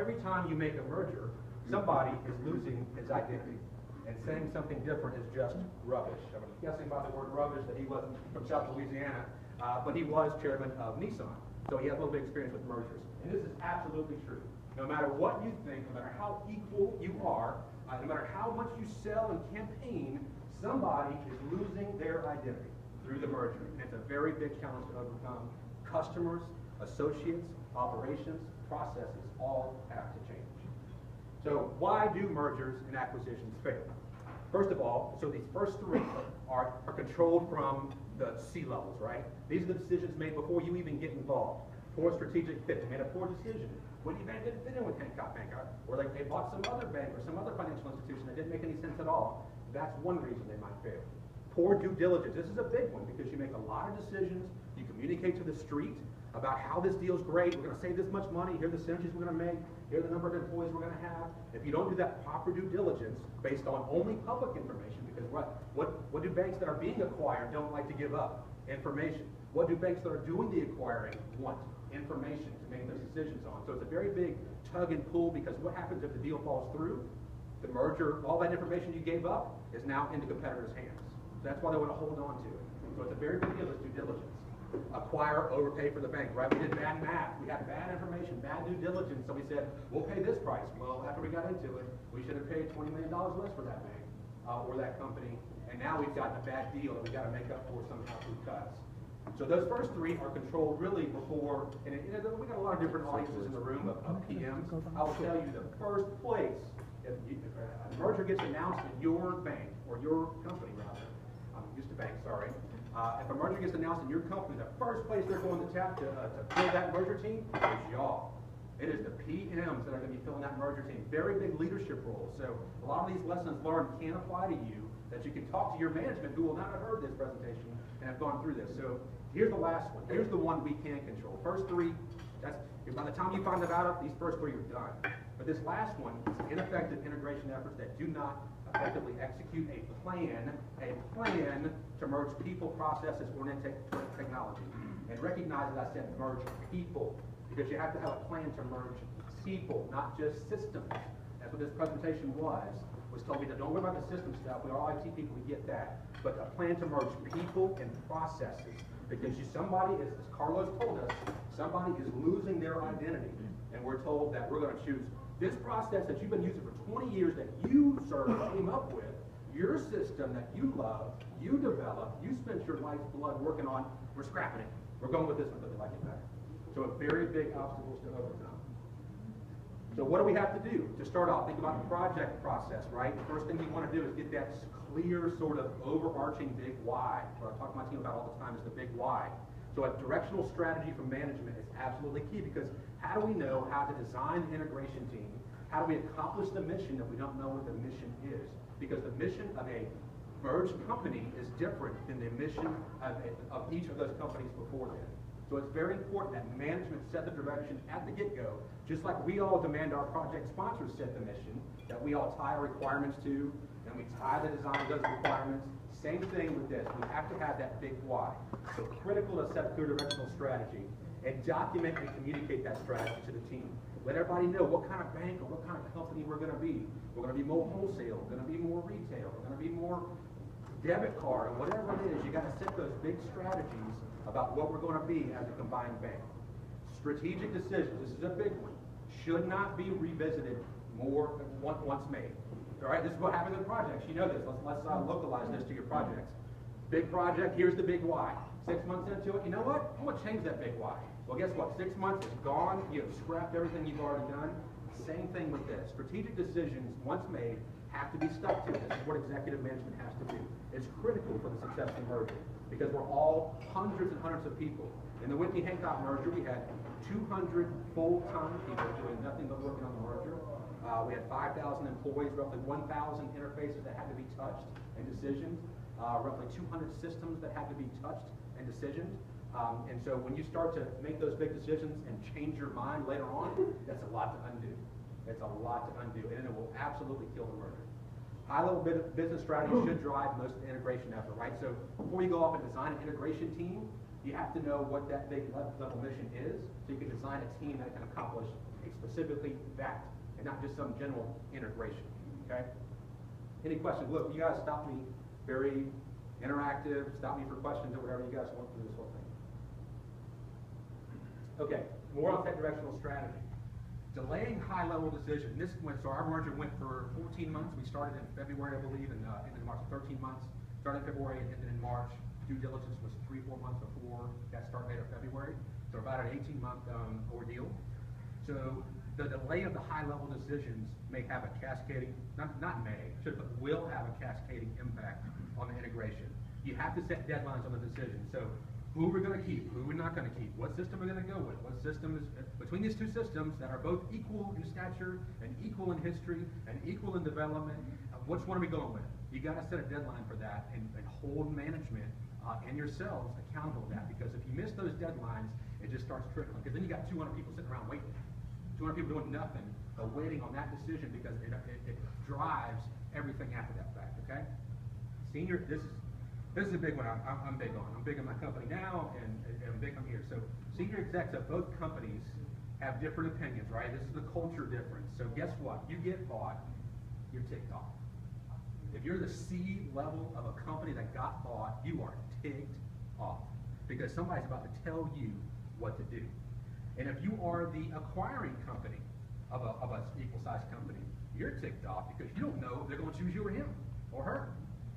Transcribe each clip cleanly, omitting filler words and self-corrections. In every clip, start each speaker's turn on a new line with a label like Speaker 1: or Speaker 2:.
Speaker 1: every time you make a merger, somebody is losing its identity. And saying something different is just rubbish. I'm guessing by the word rubbish that he wasn't from South Louisiana, but he was chairman of Nissan. So he has a little bit of experience with mergers. And this is absolutely true. No matter what you think, no matter how equal you are, no matter how much you sell and campaign, somebody is losing their identity through the merger. And it's a very big challenge to overcome. Customers, associates, operations, processes all have to change. So why do mergers and acquisitions fail? First of all, so these first three are controlled from the C levels, right? These are the decisions made before you even get involved. Poor strategic fit. They made a poor decision. Whitney Bank didn't fit in with Hancock Bank, or they bought some other bank or some other financial institution that didn't make any sense at all. That's one reason they might fail. Poor due diligence. This is a big one because you make a lot of decisions. You communicate to the street about how this deal's great. We're going to save this much money. Here are the synergies we're going to make. Here are the number of employees we're going to have. If you don't do that proper due diligence based on only public information, because what do banks that are being acquired don't like to give up? Information. What do banks that are doing the acquiring want? Information to make those decisions on. So it's a very big tug and pull because what happens if the deal falls through? The merger, all that information you gave up is now in the competitor's hands. So that's why they want to hold on to it. So it's a very big deal, it's due diligence. Acquire, overpay for the bank, right? We did bad math. We had bad information, bad due diligence. So we said, we'll pay this price. Well, after we got into it, we should have paid $20 million less for that bank or that company. And now we've got a bad deal that we've got to make up for somehow through cuts. So those first three are controlled really before, and we got a lot of different audiences in the room of PMs. I will tell you the first place, if a merger gets announced in your bank, or your company rather, I'm used to bank, sorry. If a merger gets announced in your company, the first place they're going to tap to fill that merger team is y'all. It is the PMs that are going to be filling that merger team. Very big leadership roles. So a lot of these lessons learned can apply to you, that you can talk to your management who will not have heard this presentation and have gone through this. So here's the last one. Here's the one we can control. First three, by the time you find that out, these first three are done. But this last one is ineffective integration efforts that do not effectively execute a plan to merge people, processes, or technology. And recognize that I said merge people, because you have to have a plan to merge people, not just systems. That's what this presentation was told me that don't worry about the system stuff. We're all IT people, we get that. But a plan to merge people and processes. Because somebody is, as Carlos told us, somebody is losing their identity. And we're told that we're going to choose this process that you've been using for 20 years that you, sir, came up with, your system that you love, you developed, you spent your life's blood working on, we're scrapping it. We're going with this one because we like it better. So a very big obstacles to overcome. So what do we have to do? To start off, think about the project process, right? The first thing you want to do is get that clear sort of overarching big why. What I talk to my team about all the time is the big why. So a directional strategy from management is absolutely key, because how do we know how to design the integration team? How do we accomplish the mission if we don't know what the mission is? Because the mission of a merged company is different than the mission of each of those companies before then. So it's very important that management set the direction at the get-go, just like we all demand our project sponsors set the mission, that we all tie our requirements to, and we tie the design to those requirements. Same thing with this. We have to have that big why. So critical to set clear directional strategy and document and communicate that strategy to the team. Let everybody know what kind of bank or what kind of company we're going to be. We're going to be more wholesale. We're going to be more retail. We're going to be more debit card, or whatever it is. You got to set those big strategies about what we're going to be as a combined bank. Strategic decisions, this is a big one, should not be revisited more than once made. All right, this is what happens in projects. You know this. Let's localize this to your projects. Big project, here's the big why. 6 months into it, you know what? I'm going to change that big why. Well, guess what? 6 months is gone. You have scrapped everything you've already done. Same thing with this. Strategic decisions, once made, have to be stuck to. This is what executive management has to do. It's critical for the success of the merger, because we're all hundreds and hundreds of people. In the Whitney Hancock merger, we had 200 full-time people doing nothing but working on the merger. We had 5,000 employees, roughly 1,000 interfaces that had to be touched and decisioned, roughly 200 systems that had to be touched and decisioned. And so when you start to make those big decisions and change your mind later on, that's a lot to undo. It's a lot to undo, and it will absolutely kill the merger. High-level business strategy should drive most of the integration effort, right? So before you go off and design an integration team, you have to know what that big level mission is, so you can design a team that can accomplish specifically that, and not just some general integration, okay? Any questions? Look, you guys stop me, very interactive, stop me for questions or whatever you guys want through this whole thing. Okay, more on tech directional strategy. Delaying high-level decision. This went, so our merger went for 14 months. We started in February, I believe, and ended in March. 13 months. Started in February and ended in March. Due diligence was 3-4 months before that start date of February. So about an 18-month ordeal. So the delay of the high-level decisions may have a cascading, not may, but will have a cascading impact on the integration. You have to set deadlines on the decision. So who we're going to keep, who we're not going to keep, what system we're going to go with, what system is, between these two systems that are both equal in stature and equal in history and equal in development, which one are we going with? You got to set a deadline for that and hold management and yourselves accountable to that, because if you miss those deadlines, it just starts trickling, because then you got 200 people sitting around waiting. 200 people doing nothing, but waiting on that decision, because it drives everything after that fact, okay? Senior, this is a big one I'm big on. I'm big in my company now, and I'm big on here. So senior execs of both companies have different opinions, right? This is the culture difference. So guess what? You get bought, you're ticked off. If you're the C level of a company that got bought, you are ticked off, because somebody's about to tell you what to do. And if you are the acquiring company of a equal-sized company, you're ticked off because you don't know if they're going to choose you or him or her.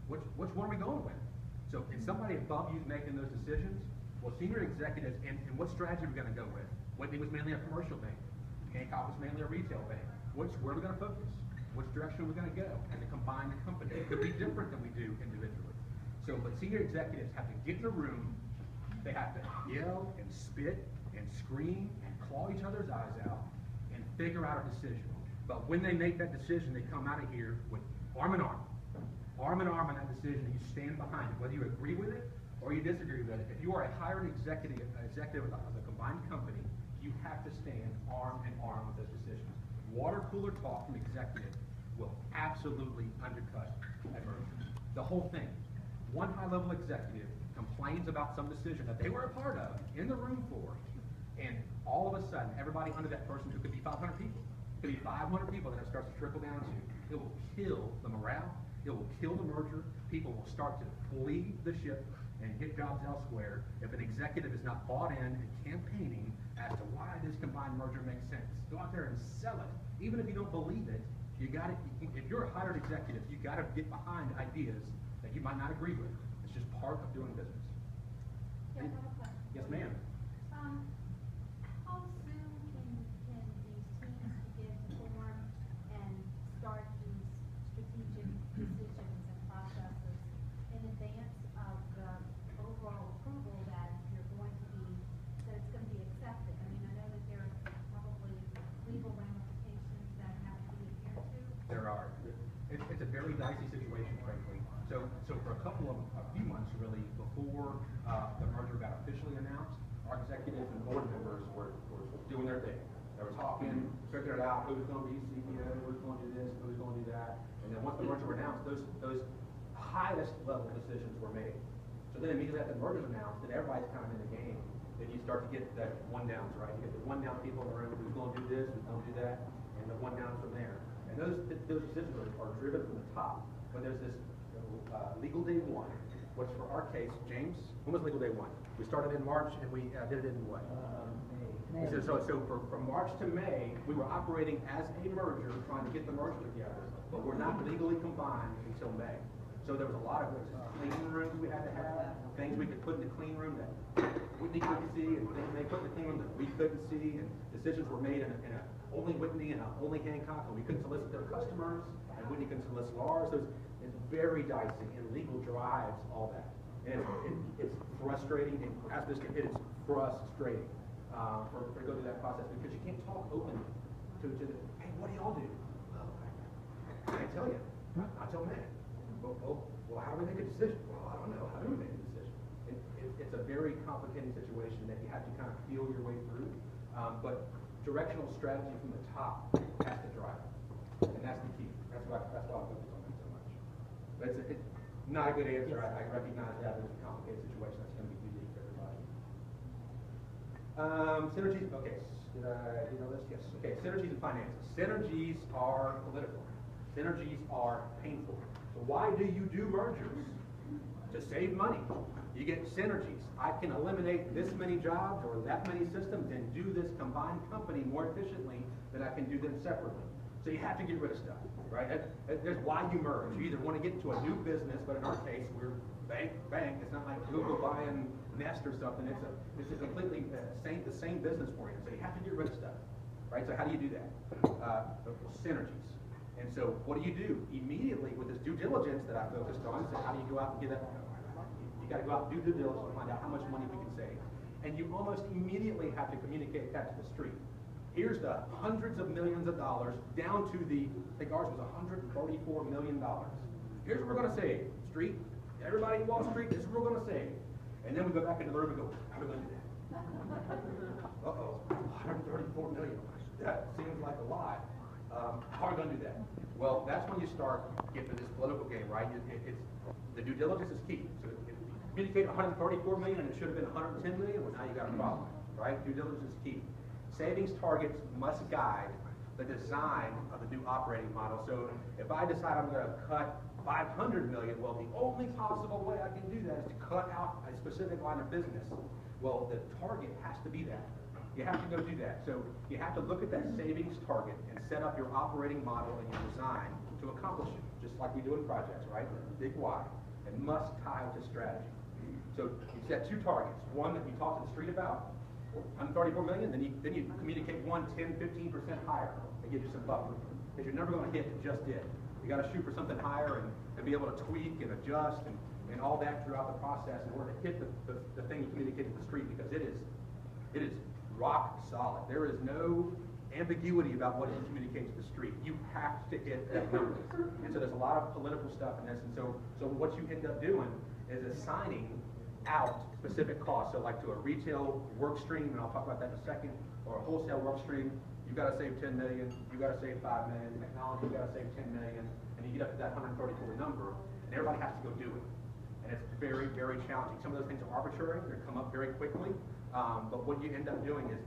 Speaker 1: Which one are we going with? So is somebody above you making those decisions? Well, senior executives, and what strategy are we going to go with? Whitney was mainly a commercial bank. Hancock was mainly a retail bank. Where are we going to focus? Which direction are we going to go? And to combine the company. It could be different than we do individually. So, but senior executives have to get in a room, they have to yell and spit and scream and claw each other's eyes out and figure out a decision. But when they make that decision, they come out of here with arm in arm on that decision, and you stand behind it, whether you agree with it or you disagree with it. If you are a hired executive of a combined company, you have to stand arm in arm with those decisions. Water cooler talk from executive will absolutely undercut a merger. The whole thing. One high-level executive complains about some decision that they were a part of, in the room for, and all of a sudden, everybody under that person, who could be 500 people, could be 500 people that it starts to trickle down to, it will kill the morale. It will kill the merger. People will start to flee the ship and get jobs elsewhere if an executive is not bought in and campaigning as to why this combined merger makes sense. Go out there and sell it. Even if you don't believe it, you got to. If you're a hired executive, you got to get behind ideas that you might not agree with. It's just part of doing business.
Speaker 2: Yeah, I have a question.
Speaker 1: Yes, ma'am.
Speaker 2: How soon can these teams begin to form and start these strategic decisions and processes in advance of the overall approval that it's going to be accepted? I mean, I know that there are probably legal ramifications that have to be adhered to.
Speaker 1: There are. It's a very dicey situation, frankly. So for a few months, really, before the merger got officially announced, our executives and board members were doing their thing. They were talking, figuring out who was going to be CEO, who was going to do this, who was going to do that. And then once the merger was announced, those highest level decisions were made. So then immediately after the merger was announced, then everybody's kind of in the game. Then you start to get that one-downs, right? You get the one-down people in the room, who's going to do this, who's going to do that, and the one-downs from there. And those decisions are driven from the top. But there's this legal day one, which for our case, James, when was legal day one? We started in March and we did it in what? May. So from March to May, we were operating as a merger, trying to get the merger together, but we're not legally combined until May. So there was a lot of clean rooms we had to have, things we could put in the clean room that Whitney couldn't see, and things they put in the clean room that we couldn't see, and decisions were made in a only Whitney and only Hancock, and we couldn't solicit their customers, and Whitney couldn't solicit ours. So it's very dicey, and legal drives all that. And it's frustrating, and it is frustrating to go through that process, because you can't talk openly to the, hey, what do y'all do? Well, I can't tell you. I'll tell Matt. Well, how do we make a decision? Well, I don't know. How do we make a decision? It's a very complicated situation that you have to kind of feel your way through. But directional strategy from the top has to drive it. And that's the key. That's why I focus on that so much. But it's not a good answer. I recognize that it's a complicated situation that's going to be unique for everybody. Synergies, okay. Did I do all this? Yes. Okay, synergies and finances. Synergies are political. Synergies are painful. So why do you do mergers? To save money. You get synergies. I can eliminate this many jobs or that many systems and do this combined company more efficiently than I can do them separately. So you have to get rid of stuff, right? There's why you merge. You either want to get into a new business, but in our case, we're bank. It's not like Google buying Nest or something. It's a completely the same business for you. So you have to get rid of stuff, right? So how do you do that? Synergies. And so what do? Immediately with this due diligence that I focused on, so how do you go out and get that? You got to go out and do due diligence to find out how much money we can save. And you almost immediately have to communicate that to the street. Here's the hundreds of millions of dollars down to the, I think ours was $134 million. Here's what we're going to save. Street, everybody in Wall Street, this is what we're going to save. And then we go back into the room and go, how are we going to do that? Uh-oh, $134 million. That seems like a lot. How are we going to do that? Well, that's when you start getting to this political game, right? The due diligence is key. So if you communicate 134 million and it should have been 110 million, well, now you got a problem, right? Due diligence is key. Savings targets must guide the design of the new operating model. So if I decide I'm going to cut 500 million, well, the only possible way I can do that is to cut out a specific line of business. Well, the target has to be that. You have to go do that. So you have to look at that savings target and set up your operating model and your design to accomplish it, just like we do in projects, right? Big why. And must tie to strategy. So you set two targets. One that you talk to the street about, 134 million, then you communicate 10, 15% higher. They give you some buffer. Because you're never going to hit just it. You got to shoot for something higher and be able to tweak and adjust and all that throughout the process in order to hit the thing you communicate to the street, because it is rock solid. There is no ambiguity about what you communicate to the street. You have to hit that number. And so there's a lot of political stuff in this. And so what you end up doing is assigning out specific costs. So like to a retail work stream, and I'll talk about that in a second, or a wholesale work stream, you've got to save 10 million, you've got to save 5 million, technology, you've got to save 10 million, and you get up to that 134 number, and everybody has to go do it. And it's very, very challenging. Some of those things are arbitrary, they come up very quickly, but what you end up doing is,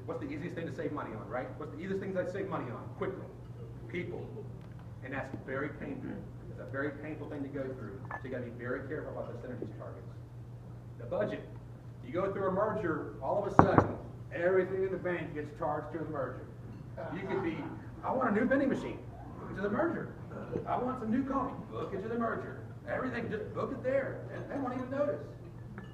Speaker 1: what's the easiest thing to save money on, right? What's the easiest thing to save money on? Quickly. People. And that's very painful. It's a very painful thing to go through. So you got to be very careful about the synergies targets. The budget. You go through a merger, all of a sudden, everything in the bank gets charged to the merger. You could be, I want a new vending machine. Book it to the merger. I want some new coffee. Book it to the merger. Everything, just book it there. And they won't even notice.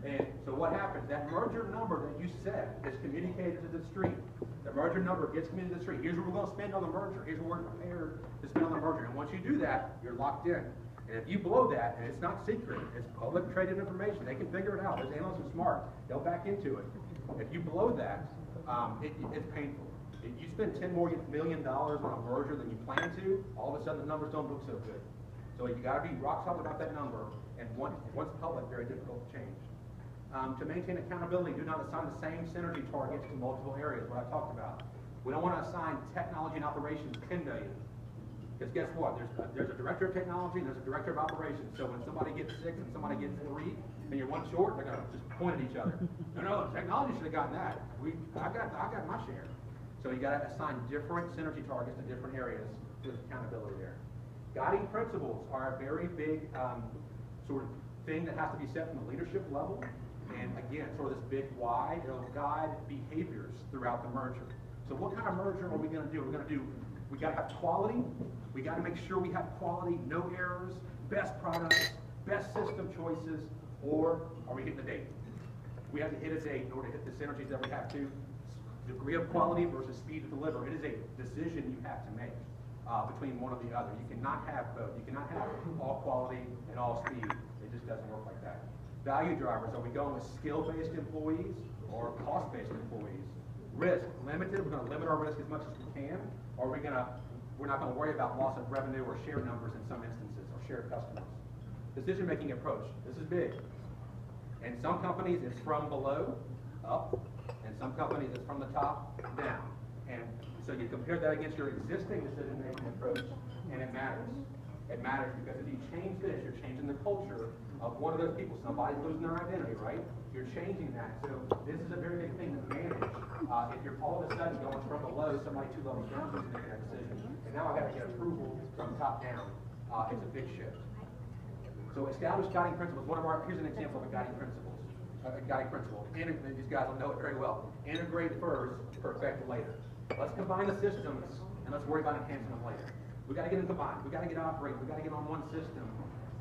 Speaker 1: And so what happens? That merger number that you set is communicated to the street. The merger number gets communicated to the street. Here's what we're going to spend on the merger. Here's what we're prepared to spend on the merger. And once you do that, you're locked in. And if you blow that, and it's not secret, it's public traded information. They can figure it out. Those analysts are smart. They'll back into it. If you blow that, it's painful. If you spend $10 million on a merger than you plan to, all of a sudden the numbers don't look so good. So you got to be rock solid about that number. And once public, very difficult to change. To maintain accountability, do not assign the same synergy targets to multiple areas, what I talked about. We don't want to assign technology and operations 10 million. Because guess what? There's a director of technology and there's a director of operations. So when somebody gets 6 and somebody gets 3, and you're one short, they're going to just point at each other. No, technology should have gotten that. I got my share. So you got to assign different synergy targets to different areas. There's accountability there. Guiding principles are a very big sort of thing that has to be set from the leadership level. And again, sort of this big why, it'll guide behaviors throughout the merger. So what kind of merger are we going to do? We got to have quality. We got to make sure we have quality, no errors, best products, best system choices, or are we hitting a date? We have to hit a date in order to hit the synergies that we have to. Degree of quality versus speed to deliver. It is a decision you have to make between one or the other. You cannot have both. You cannot have all quality and all speed. It just doesn't work like that. Value drivers, are we going with skill-based employees or cost-based employees? Risk, limited, we're going to limit our risk as much as we can, or we're not going to worry about loss of revenue or share numbers in some instances, or shared customers. Decision-making approach, this is big. In some companies, it's from below up, and some companies, it's from the top down. And so you compare that against your existing decision-making approach, and it matters. It matters because if you change this, you're changing the culture of one of those people. Somebody's losing their identity, right? You're changing that. So this is a very big thing to manage. If you're all of a sudden going from below somebody 2 levels down who's making that decision, and now I got to get approval from top down, it's a big shift. So establish guiding principles. Here's an example of a guiding principle. And these guys will know it very well. Integrate first, perfect later. Let's combine the systems, and let's worry about enhancing them later. We got to get them combined. We got to get operating. We got to get on one system.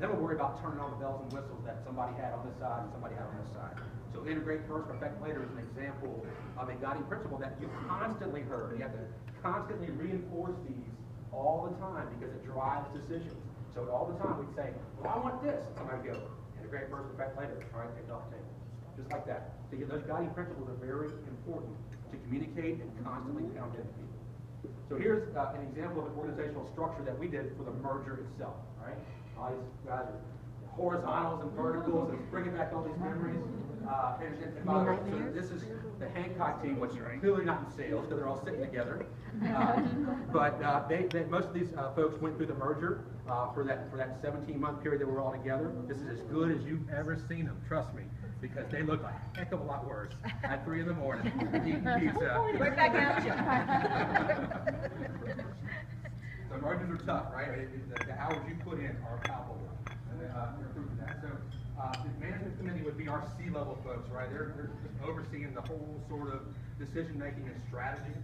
Speaker 1: Then we'll worry about turning on the bells and whistles that somebody had on this side and somebody had on this side. So integrate first, perfect later is an example of a guiding principle that you constantly heard. You have to constantly reinforce these all the time because it drives decisions. So all the time we'd say, well, I want this. And somebody would go, integrate first, perfect later. All right, take it off the table. Just like that. So those guiding principles are very important to communicate and constantly pound into people. So here's an example of an organizational structure that we did for the merger itself. All right, all these guys are horizontals and verticals, and it's bringing back all these memories. And by the way, so this is the Hancock team, which are clearly not in sales because they're all sitting together. But most of these folks went through the merger for that 17-month period that we were all together. This is as good as you've ever seen them, trust me, because they look a heck of a lot worse at 3 in the morning eating pizza.
Speaker 2: Right back at you.
Speaker 1: So mergers are tough, right? The hours you put in are palpable. You're proving that. So the management committee would be our C-level folks, right? They're just overseeing the whole sort of decision-making and strategies.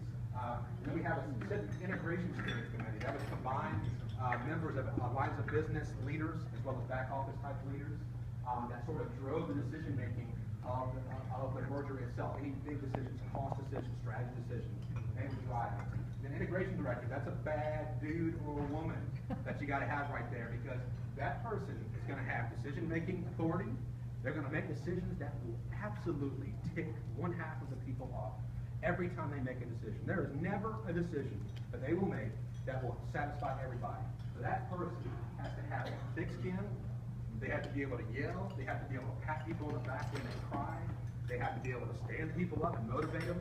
Speaker 1: Then we have a specific integration steering committee. That would combine members of lines of business leaders as well as back office type leaders that sort of drove the decision-making of the merger itself. Any big decisions, cost decisions, strategy decisions, they would drive it. An integration director, that's a bad dude or a woman that you got to have right there because that person is going to have decision-making authority. They're going to make decisions that will absolutely tick one half of the people off every time they make a decision. There is never a decision that they will make that will satisfy everybody. So that person has to have thick skin. They have to be able to yell. They have to be able to pat people on the back when they cry. They have to be able to stand people up and motivate them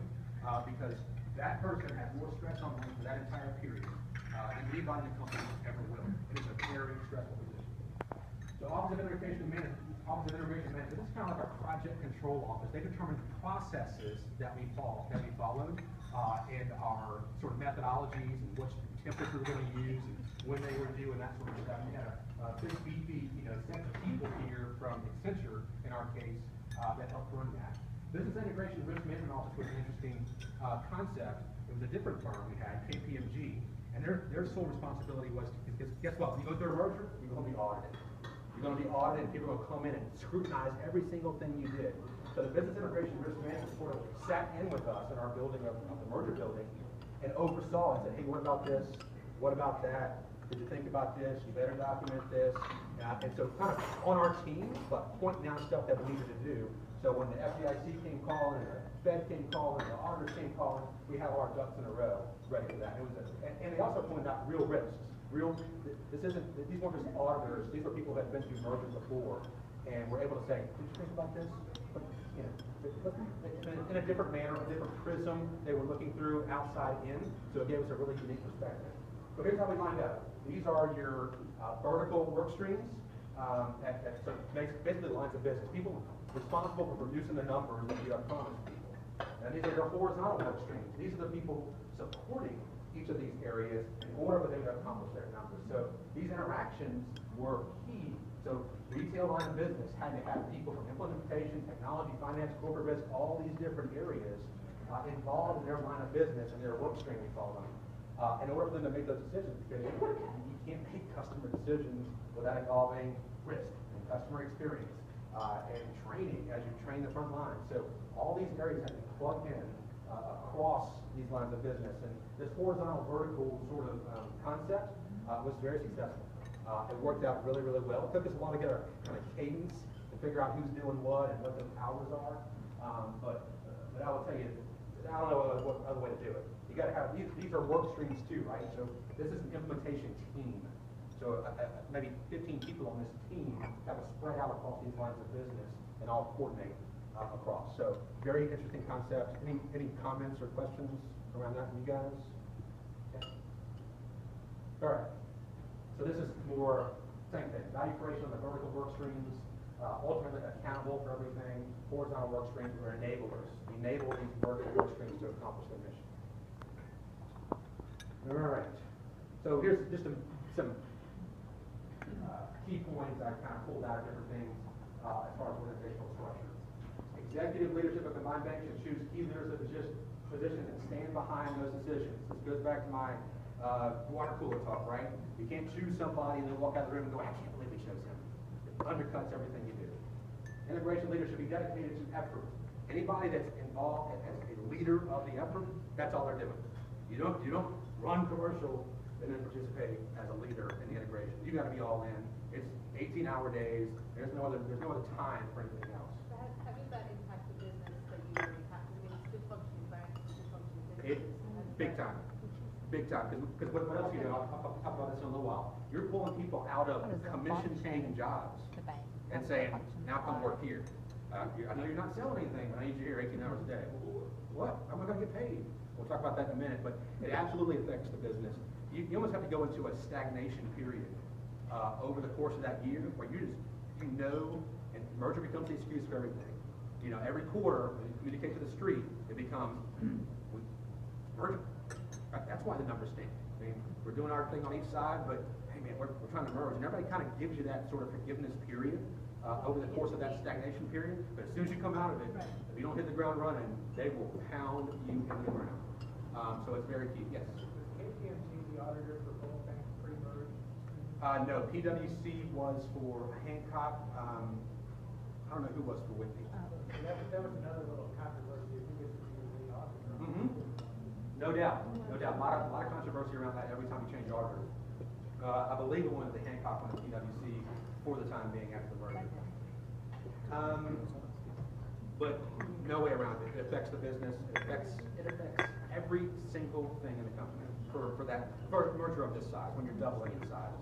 Speaker 1: because that person has more stress on them for that entire period than anybody in the company ever will. It is a very stressful position. So Office of Integration Management, this is kind of like our project control office. They determine the processes that we followed, and our sort of methodologies and which templates we were going to use and when they were due and that sort of stuff. We had a big beefy, set of people here from Accenture in our case that helped run that. Business Integration Risk Management Office was an interesting concept. It was a different firm we had, KPMG, and their sole responsibility was, because guess what, when you go through a merger, you're going to be audited. You're going to be audited, and people will come in and scrutinize every single thing you did. So the Business Integration Risk Management sort of sat in with us in our building of the merger building and oversaw and said, hey, what about this? What about that? Did you think about this? You better document this. And so kind of on our team, but pointing out stuff that we needed to do. So when the FDIC came calling, and the Fed came calling, and the auditors came calling, we have our ducks in a row ready for that. And they also pointed out real risks. These weren't just auditors, these were people that had been through mergers before, and were able to say, did you think about this? But, in a different manner, a different prism, they were looking through outside in, so it gave us a really unique perspective. So here's how we lined up. These are your vertical work streams, so basically lines of business. People responsible for producing the numbers that you have promised people. And these are your horizontal work streams. These are the people supporting each of these areas in order for them to accomplish their numbers. So these interactions were key. So retail line of business had to have people from implementation, technology, finance, corporate risk, all these different areas involved in their line of business and their work stream, we call them, in order for them to make those decisions. Because you can't make customer decisions without involving risk and customer experience. And training as you train the front line. So all these areas have to be plugged in across these lines of business. And this horizontal vertical sort of concept was very successful. It worked out really, really well. It took us a while to get our kind of cadence to figure out who's doing what and what those hours are. But I will tell you, I don't know what other way to do it. You got to have these are work streams too, right? So this is an implementation team. So maybe 15 people on this team have a spread out across these lines of business and all coordinate across. So very interesting concept. Any comments or questions around that from you guys? Okay. All right. So this is more for, same thing, value creation on the vertical work streams, ultimately accountable for everything, horizontal work streams are enablers. Enable these vertical work streams to accomplish their mission. All right. So here's just some key points I kind of pulled out of different things as far as organizational structure. Executive leadership of combined bank should choose key leaders of positions and stand behind those decisions. This goes back to my water cooler talk, right? You can't choose somebody and then walk out of the room and go, I can't believe we chose him. It undercuts everything you do. Integration leaders should be dedicated to effort. Anybody that's involved as a leader of the effort, that's all they're doing. You don't run commercial and then participate as a leader in the integration. You got to be all in. It's 18-hour days. There's no other time for anything else.
Speaker 3: So how does that impact the business that you already have? I mean, it's still functioning bank, it's still functioning business.
Speaker 1: Big time. Big time. Because what else you do? I'll talk about this in a little while. You're pulling people out of commission-paying jobs and saying, now come work here. I know you're not selling anything, but I need you here 18 hours a day. What? I'm not going to get paid. We'll talk about that in a minute, but it absolutely affects the business. You almost have to go into a stagnation period over the course of that year where and merger becomes the excuse for everything. Every quarter, when you communicate to the street, it becomes merger. That's why the numbers stink. I mean, we're doing our thing on each side, but hey man, we're trying to merge, and everybody kind of gives you that sort of forgiveness period over the course of that stagnation period. But as soon as you come out of it, if you don't hit the ground running, they will pound you into the ground. So it's very key. Yes.
Speaker 4: IMG the auditor for both banks pre-merge?
Speaker 1: No, PwC was for Hancock. I don't know who was for Whitney.
Speaker 4: That was another little controversy. Who gets to be the auditor?
Speaker 1: No doubt. A lot of controversy around that every time you change auditors. I believe it went to the Hancock one at PwC for the time being after the merger. But no way around it. It affects the business. It affects every single thing in the company for a merger of this size, when you're doubling in size.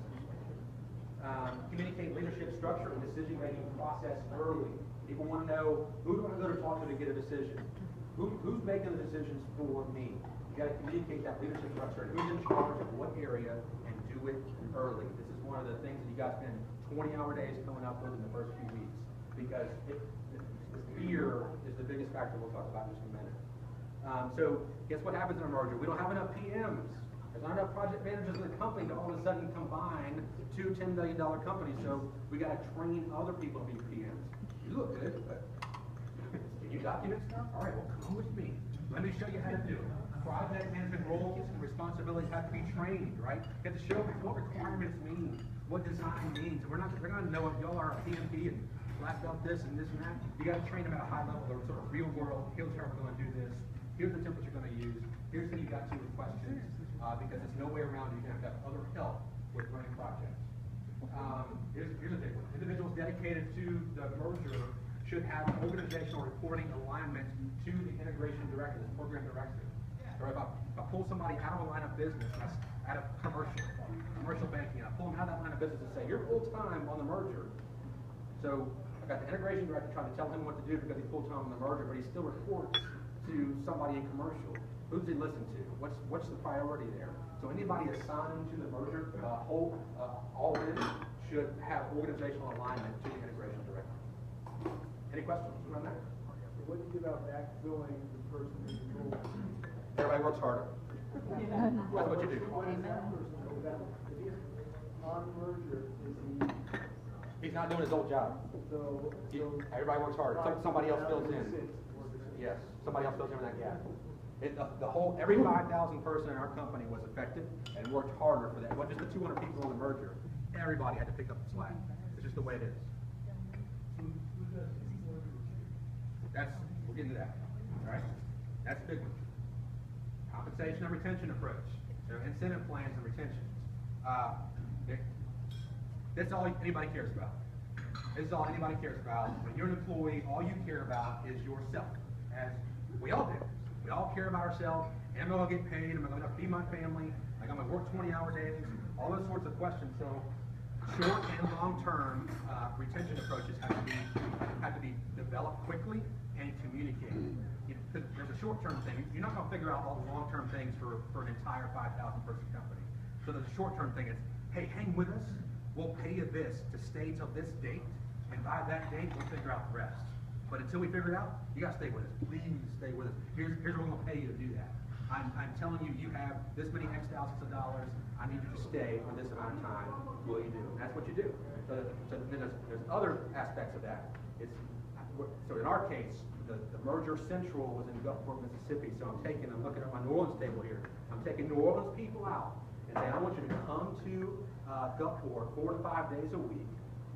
Speaker 1: Communicate leadership structure and decision-making process early. People want to know, who do I go to talk to get a decision? Who's making the decisions for me? You got to communicate that leadership structure. Who's in charge of what area, and do it early. This is one of the things that you got to spend 20-hour days coming up with in the first few weeks, because fear is the biggest factor we'll talk about in just a minute. So guess what happens in a merger? We don't have enough PMs. There's not enough project managers in the company to all of a sudden combine two $10 million companies. So we got to train other people to be PMs. You look good, but can you document stuff? All right, well, come with me. Let me show you how to do it. Project management roles and responsibilities have to be trained, right? You have to show what requirements mean, what design means. We're not going to know if y'all are a PMP and black belt this and that. You got to train them at a high level. They're sort of real world. Here's how we're going to do this. Here's the template you're going to use. Here's who you got to with questions, because there's no way around it. You're going to have other help with running projects. Here's a big one. Individuals dedicated to the merger should have organizational reporting alignment to the integration director, the program director. So if I pull somebody out of a line of business, out of commercial banking, and I pull them out of that line of business and say, you're full-time on the merger. So I got the integration director trying to tell him what to do because he's full-time on the merger, but he still reports to somebody in commercial. Who does he listen to? What's the priority there? So anybody assigned to the merger, all in, should have organizational alignment to the integration director. Any questions around that?
Speaker 4: What do you do about backfilling the person who's involved?
Speaker 1: Everybody works harder. That's what you do.
Speaker 4: What is that person? If he's on merger, is he?
Speaker 1: He's not doing his old job.
Speaker 4: So
Speaker 1: Everybody works harder. Somebody else fills in. Yes, somebody else fills in that gap. Every 5,000 person in our company was affected and worked harder for that. It wasn't just the 200 people on the merger. Everybody had to pick up the slack. It's just the way it is. We'll get into that. All right? That's a big one. Compensation and retention approach. So incentive plans and retention. That's all anybody cares about. This is all anybody cares about. When you're an employee, all you care about is yourself. As we all do. We all care about ourselves. Am I going to get paid? Am I going to feed my family? Like, I'm going to work 20-hour days? All those sorts of questions. So short and long-term retention approaches have to be developed quickly and communicated. There's a short-term thing. You're not going to figure out all the long-term things for an entire 5,000 person company. So there's a short-term thing. It's, hey, hang with us. we'll pay you this to stay till this date, and by that date, we'll figure out the rest. But until we figure it out, you gotta stay with us. Please stay with us. Here's what we're gonna pay you to do that. I'm telling you, you have this many X thousands of dollars. I need you to stay for this amount of time. Will you do? And that's what you do. So then there's other aspects of that. So in our case, the merger central was in Gulfport, Mississippi. So I'm looking at my New Orleans table here. I'm taking New Orleans people out and saying, I want you to come to Gulfport 4 to 5 days a week.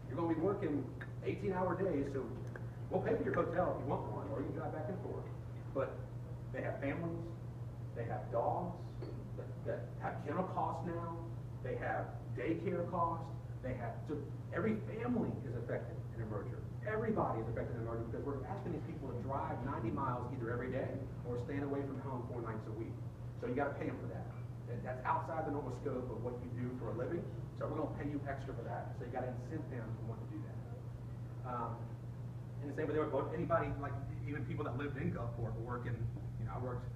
Speaker 1: You're going to be working 18-hour days, so we'll pay for your hotel if you want one, or you can drive back and forth. But they have families, they have dogs that have kennel costs now, they have daycare costs, so every family is affected in a merger. Everybody is affected in a merger because we're asking these people to drive 90 miles either every day or staying away from home 4 nights a week. So you got to pay them for that. And that's outside the normal scope of what you do for a living. So we're going to pay you extra for that. So you got to incent them to want to do that. And the same with anybody, like even people that lived in Gulfport were working, I worked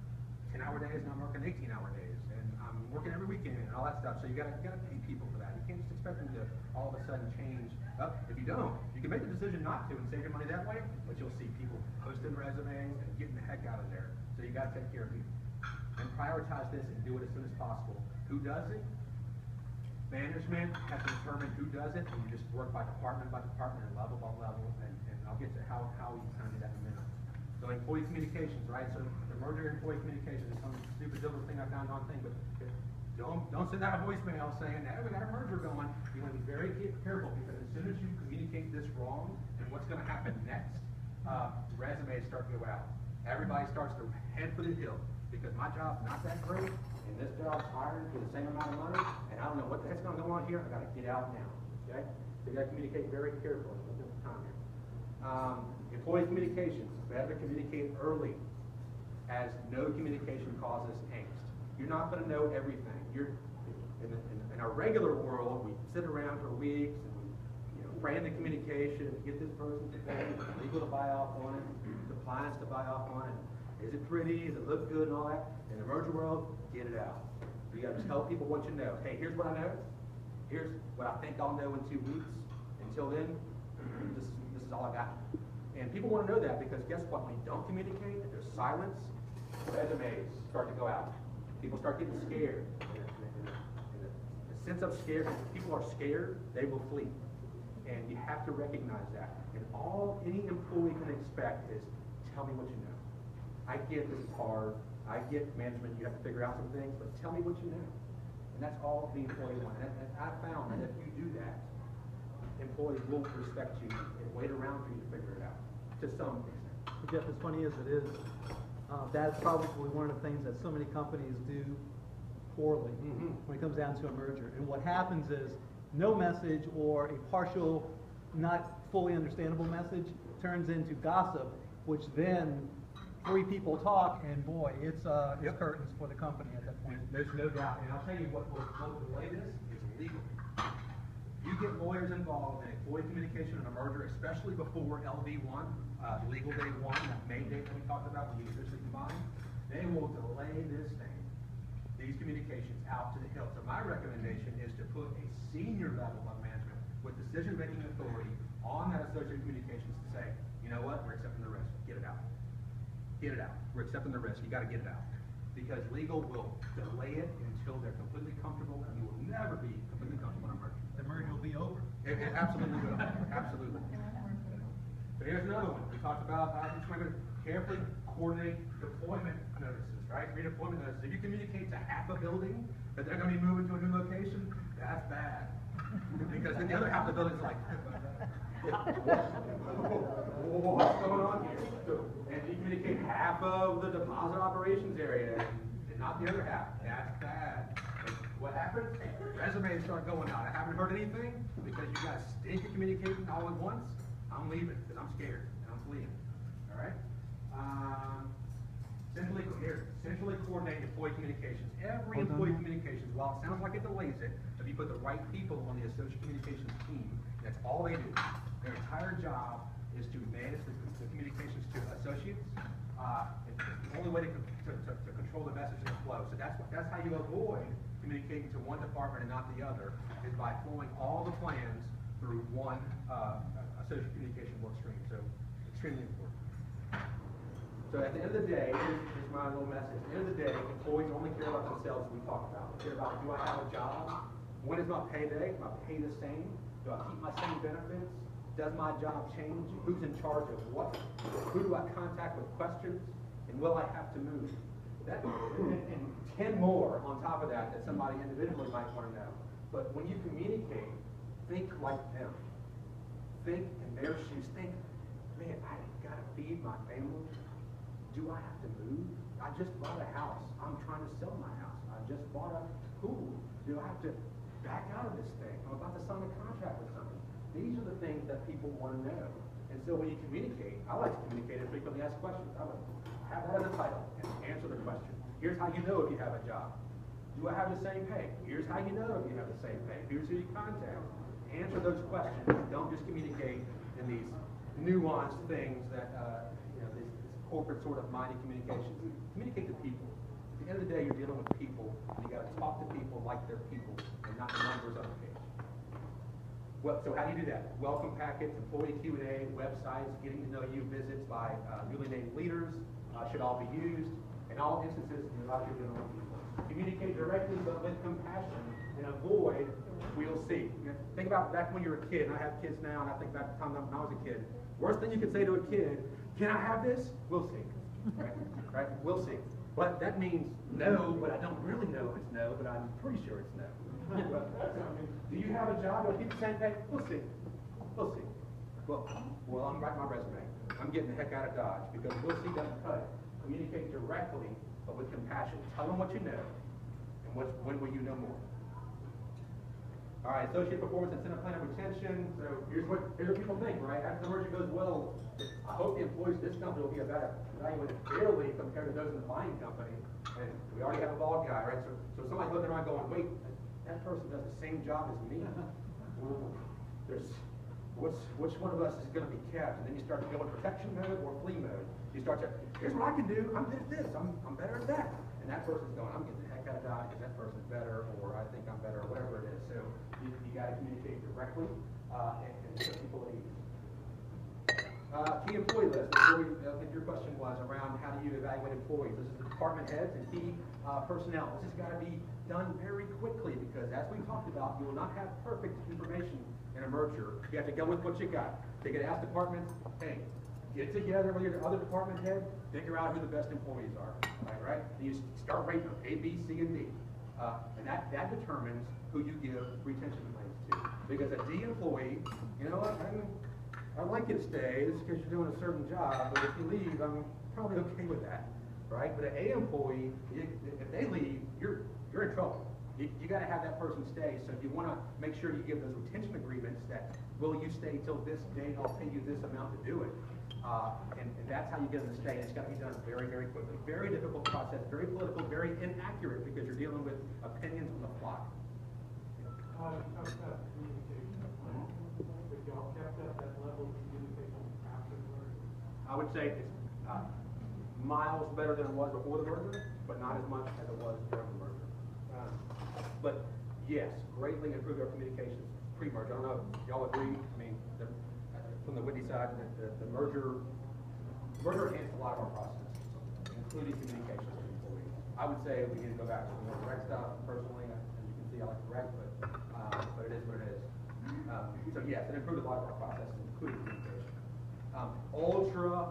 Speaker 1: 10-hour days and I'm working 18-hour days. And I'm working every weekend and all that stuff. So you got to pay people for that. You can't just expect them to all of a sudden change up. If you don't, you can make the decision not to and save your money that way, but you'll see people posting resumes and getting the heck out of there. So you got to take care of people. And prioritize this and do it as soon as possible. Who does it? Management has to determine who does it, and you just work by department and level by level, and I'll get to how we kind of do that in a minute. So employee communications, right? So the merger employee communications is some stupid little thing I found on thing, but don't send out a voicemail saying, hey, we got a merger going. You want to be very careful because as soon as you communicate this wrong, and what's going to happen next, resumes start to go out. Everybody starts to head for the hill because my job's not that great, and this job's hired for the same amount of money, and I don't know what the heck's going to go on here. I got to get out now. Okay? So you got to communicate very carefully with the time here. Employee communications. Better communicate early, as no communication causes angst. You're not going to know everything. In our regular world, we sit around for weeks and we plan the communication, get this person to pay, legal to buy off on it, compliance to buy off on it. Is it pretty? Does it look good and all that? In the merger world, get it out. You got to tell people what you know. Hey, here's what I know. Here's what I think I'll know in 2 weeks. Until then, this is all I got. And people want to know that because guess what? When you don't communicate, if there's silence, resumes start to go out. People start getting scared. The sense of scared, if people are scared, they will flee. And you have to recognize that. And all any employee can expect is, tell me what you know. I get this is hard. I get management, you have to figure out some things, but tell me what you know. And that's all the employee wants. And I found that if you do that, employees will respect you and wait around for you to figure it out, to some extent.
Speaker 5: Jeff, as funny as it is, that's probably one of the things that so many companies do poorly when it comes down to a merger. And what happens is no message or a partial, not fully understandable message turns into gossip, which then 3 people talk, and boy, it's curtains for the company at that point.
Speaker 1: There's no doubt. And I'll tell you what will delay this is legal. You get lawyers involved in employee communication in a merger, especially before LD1, legal day 1, that May date that we talked about when you officially combine, they will delay this thing, these communications out to the hill. So my recommendation is to put a senior level of management with decision-making authority on that associated communications to say, you know what, we're accepting the risk, get it out. Get it out. We're accepting the risk, you got to get it out. Because legal will delay it until they're completely comfortable, and you will never be completely comfortable in a merger.
Speaker 5: The merger will be over.
Speaker 1: It absolutely will. Absolutely. But here's another one. We talked about carefully coordinate deployment notices, right? Redeployment notices. If you communicate to half a building that they're going to be moving to a new location, that's bad. Because then the other half of the building is like, what's going on here? And if you communicate half of the deposit operations area and not the other half, that's bad. And what happens? Resumes start going out. I haven't heard anything because you guys stink at communicating all at once. I'm leaving because I'm scared and I'm fleeing. All right? Centrally coordinate employee communications. Every employee communications, while it sounds like it delays it, if you put the right people on the associate communications team, that's all they do. Their entire job is to manage the communications to associates. It's the only way to control the message and the flow. So that's how you avoid communicating to one department and not the other is by flowing all the plans through one associate communication work stream. So extremely important. So at the end of the day, here's my little message. At the end of the day, employees only care about themselves, as we talked about. They care about, do I have a job? When is my payday? Is my pay the same? Do I keep my same benefits? Does my job change? Who's in charge of what? Who do I contact with questions? And will I have to move? That, and 10 more on top of that somebody individually might want to know. But when you communicate, think like them. Think in their shoes. Think, man, I gotta feed my family. Do I have to move? I just bought a house. I'm trying to sell my house. I just bought a pool. Do I have to back out of this thing? I'm about to sign a contract with somebody. These are the things that people want to know. And so when you communicate, I like to communicate and frequently ask questions. I would have that as a title and answer the question. Here's how you know if you have a job. Do I have the same pay? Here's how you know if you have the same pay. Here's who you contact. Answer those questions. Don't just communicate in these nuanced things that, this corporate sort of minded communications. Communicate to people. At the end of the day, you're dealing with people, and you got to talk to people like they're people and not numbers on the page. Well, so how do you do that? Welcome packets, employee Q&A, websites, getting to know you visits by newly named leaders should all be used. In all instances, you're not dealing with people. Communicate directly but with compassion and avoid we'll see. Think about back when you were a kid, and I have kids now, and I think back to the time when I was a kid. Worst thing you could say to a kid, can I have this? We'll see. Right? We'll see. But that means no, but I don't really know if it's no, but I'm pretty sure it's no. Do you have a job? Do I keep the same pay? We'll see. We'll see. Well, I'm writing my resume. I'm getting the heck out of Dodge because we'll see doesn't cut it. Communicate directly, but with compassion. Tell them what you know, and when will you know more. All right, associate performance incentive plan of retention. So here's what people think, right? After the merger goes well, I hope the employees of this company will be evaluated fairly compared to those in the buying company. And we already have a bald guy, right? So somebody's looking around going, wait, that person does the same job as me. Which one of us is going to be kept? And then you start to go in protection mode or flee mode. You start to, here's what I can do. I'm good at this. I'm better at that. And that person's going, I'm getting the heck out of Dodge because that person's better, or I think I'm better, or whatever it is. So you got to communicate directly and put people at ease. Key employee list. I think your question was around how do you evaluate employees. This is the department heads and key personnel. This has got to be done very quickly because, as we talked about, you will not have perfect information in a merger. You have to go with what you got. They get asked departments, hey, get together with your other department head, figure out who the best employees are. Right? And you start rating them A, B, C, and D. And that determines who you give retention plans to. Because a D employee, you know what, I'd like you to stay, this is because you're doing a certain job, but if you leave, I'm probably okay with that. Right? But an A employee, if they leave, you're in trouble. You got to have that person stay. So if you want to make sure you give those retention agreements that, will you stay till this date, I'll pay you this amount to do it. And that's how you get them to stay. It's got to be done very, very quickly. Very difficult process, very political, very inaccurate because you're dealing with opinions on the fly.
Speaker 4: Communication. If y'all kept up that level of communication after the merger?
Speaker 1: I would say it's miles better than it was before the merger, but not as much as it was during the merger. But yes, greatly improved our communications pre-merger. I don't know if y'all agree. I mean, from the Whitney side, the merger enhanced a lot of our processes, including communications with employees. I would say we need to go back to the more direct stuff. Personally, as you can see, I like direct, but it is what it is. So yes, it improved a lot of our processes, including communication. Ultra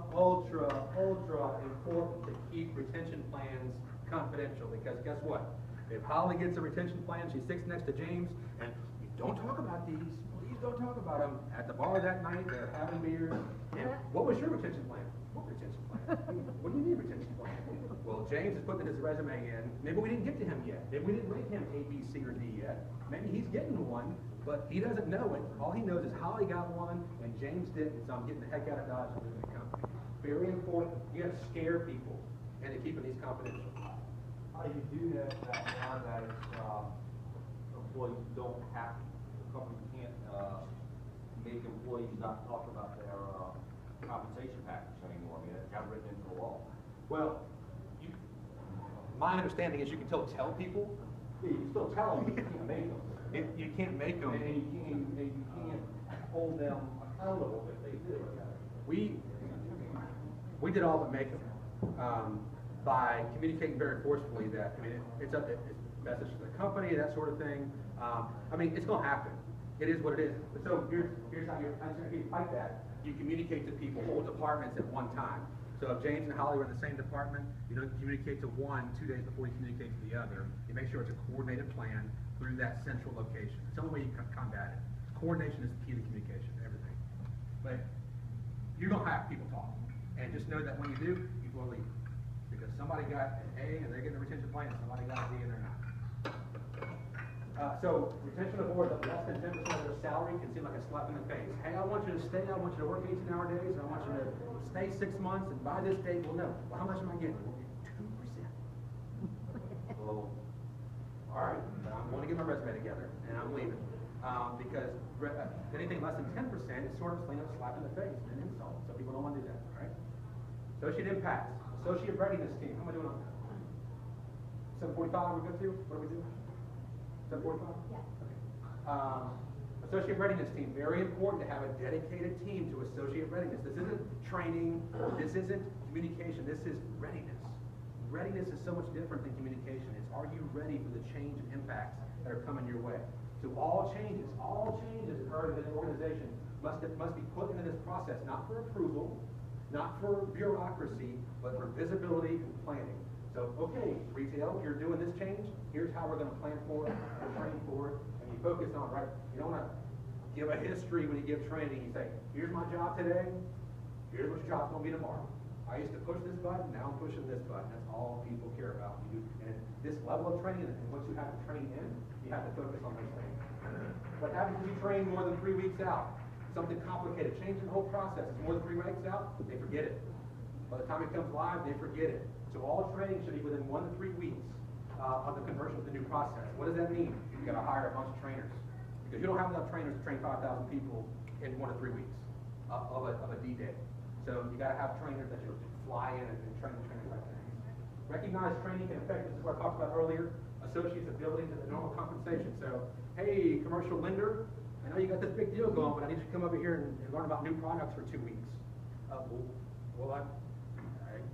Speaker 1: important to keep retention plans confidential because guess what? If Holly gets a retention plan, she sits next to James, and you don't talk about these. Please don't talk about them. At the bar that night, they're having beers. And what was your retention plan? What retention plan? What do you mean retention plan? Well, James is putting his resume in. Maybe we didn't get to him yet. Maybe we didn't rate him A, B, C, or D yet. Maybe he's getting one, but he doesn't know it. All he knows is Holly got one, and James didn't, so I'm getting the heck out of Dodge and leaving the company. Very important. You got to scare people into keeping these confidential.
Speaker 6: How do you do that nowadays? Employees don't have, the company can't make employees not talk about their compensation package anymore. I mean, it's got written into the law.
Speaker 1: Well, my understanding is you can still tell people,
Speaker 6: Yeah, you can still tell them, you can't make them.
Speaker 1: You can't make them.
Speaker 6: And you can't hold them accountable if they do.
Speaker 1: We did all but make them, by communicating very forcefully that, I mean, it's a message to the company, that sort of thing. I mean, it's gonna happen. It is what it is. But so here's how you fight that. You communicate to people, whole departments at one time. So if James and Holly were in the same department, you don't communicate to one 2 days before you communicate to the other. You make sure it's a coordinated plan through that central location. It's the only way you can combat it. Coordination is the key to communication, everything. But you're gonna have people talk. And just know that when you do, people are leaving. Because somebody got an A and they're getting a retention plan, and somebody got a B and they're not. So retention of boards of less than 10% of their salary can seem like a slap in the face. Hey, I want you to stay, I want you to work 18-hour days, and I want you to stay 6 months, and by this date, well, no. Well, how much am I getting? We'll get 2%. Well, all right, but I'm going to get my resume together, and I'm leaving. Because anything less than 10% is sort of a slap in the face, an insult. So people don't want to do that, all right? Associate impacts, associate readiness team. How am I doing on that? 7:45, we're good to? What do we do? 7:45?
Speaker 2: Yeah.
Speaker 1: Okay. Associate readiness team, very important to have a dedicated team to associate readiness. This isn't training, this isn't communication, this is readiness. Readiness is so much different than communication. It's are you ready for the change and impacts that are coming your way? So all changes occurring in an organization must be put into this process, not for approval, not for bureaucracy, but for visibility and planning. So, okay, retail, you're doing this change, here's how we're gonna plan for it, and train for it, and you focus on, right, you don't wanna give a history when you give training, you say, here's my job today, here's what your job's gonna be tomorrow. I used to push this button, now I'm pushing this button, that's all people care about. And this level of training, and once you have to train in, you have to focus on those things. What happens if you train more than 3 weeks out? Something complicated, changing the whole process, it's more than 3 weeks out, they forget it. By the time it comes live, they forget it. So all training should be within 1 to 3 weeks of the conversion of the new process. What does that mean? You gotta hire a bunch of trainers. Because you don't have enough trainers to train 5,000 people in 1 to 3 weeks of a D-Day. So you gotta have trainers that you fly in and train the trainers like that. Recognize training can affect, this is what I talked about earlier, associates' ability to the normal compensation. So, hey, commercial lender, I know you got this big deal going, but I need you to come over here and learn about new products for 2 weeks. I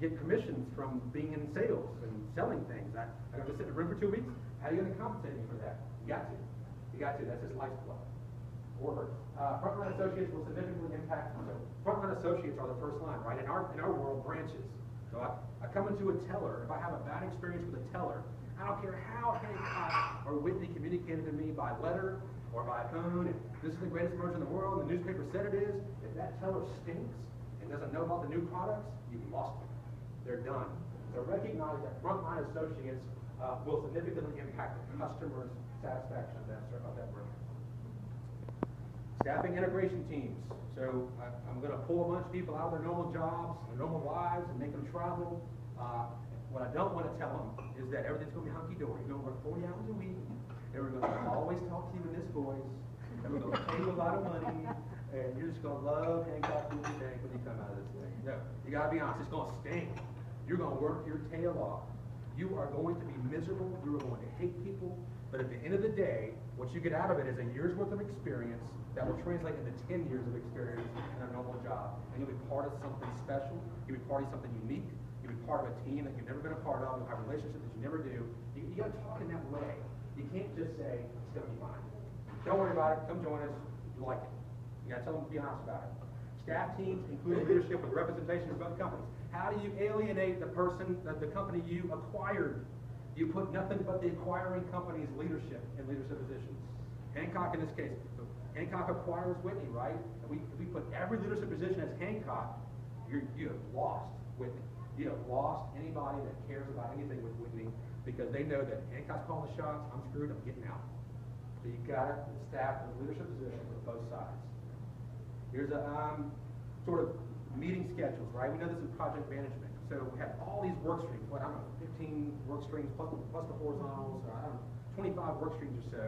Speaker 1: get commissions from being in sales and selling things. I got to sit in a room for 2 weeks. How are you going to compensate me for that? You got to. You got to. That's just life's blood. Or hurt. Frontline associates will significantly impact. So frontline associates are the first line, right? In our world, branches. So I come into a teller. If I have a bad experience with a teller, I don't care how Hancock or Whitney communicated to me by letter or by phone, and this is the greatest merger in the world, and the newspaper said it is. If that teller stinks and doesn't know about the new products, you've lost them. They're done. So recognize that frontline associates will significantly impact the customer's satisfaction of that brand. Staffing integration teams. So I'm going to pull a bunch of people out of their normal jobs, their normal lives, and make them travel. What I don't want to tell them is that everything's going to be hunky-dory. You're going to work 40 hours a week, and we're going to always talk to you in this voice, and we're going to pay you a lot of money, and you're just going to love Hancock Food Bank when you come out of this thing. No, you got to be honest. It's going to stink. You're going to work your tail off. You are going to be miserable. You are going to hate people. But at the end of the day, what you get out of it is a year's worth of experience that will translate into 10 years of experience in a normal job. And you'll be part of something special. You'll be part of something unique. You'll be part of a team that you've never been a part of. You'll have relationships that you never do. You got to talk in that way. You can't just say, it's going to be fine. Don't worry about it. Come join us. You like it. You got to tell them to be honest about it. Staff teams include leadership with representation of both companies. How do you alienate the company you acquired? You put nothing but the acquiring company's leadership in leadership positions. Hancock in this case. Hancock acquires Whitney, right? If we put every leadership position as Hancock, you have lost Whitney. You have lost anybody that cares about anything with Whitney because they know that Hancock's calling the shots, I'm screwed, I'm getting out. So you got to staff the leadership position with both sides. Here's a sort of meeting schedules, right? We know this in project management. So we have all these work streams, what, I don't know, 15 work streams plus the horizontals, or I don't know, 25 work streams or so.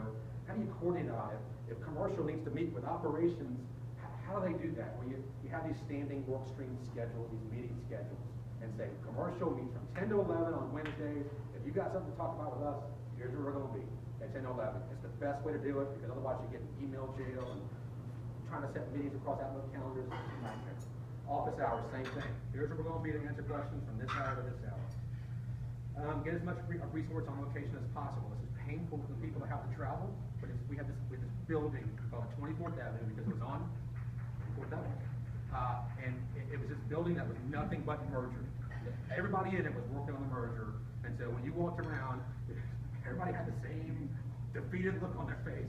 Speaker 1: How do you coordinate on it? If commercial needs to meet with operations, how do they do that? Well, you have these standing work stream schedules, these meeting schedules, and say, commercial meets from 10 to 11 on Wednesdays. If you got something to talk about with us, you here's where we're gonna be, at 10:11. It's the best way to do it, because otherwise you get email jail and trying to set meetings across Outlook calendars, it's a nightmare. Office hours, same thing. Here's where we're gonna be to answer questions from this hour to this hour. Get as much resource on location as possible. This is painful for the people that have to travel, but we have this building called 24th Avenue because it was on 24th Avenue. And it was this building that was nothing but merger. Everybody in it was working on the merger, and so when you walked around, everybody had the same defeated look on their face,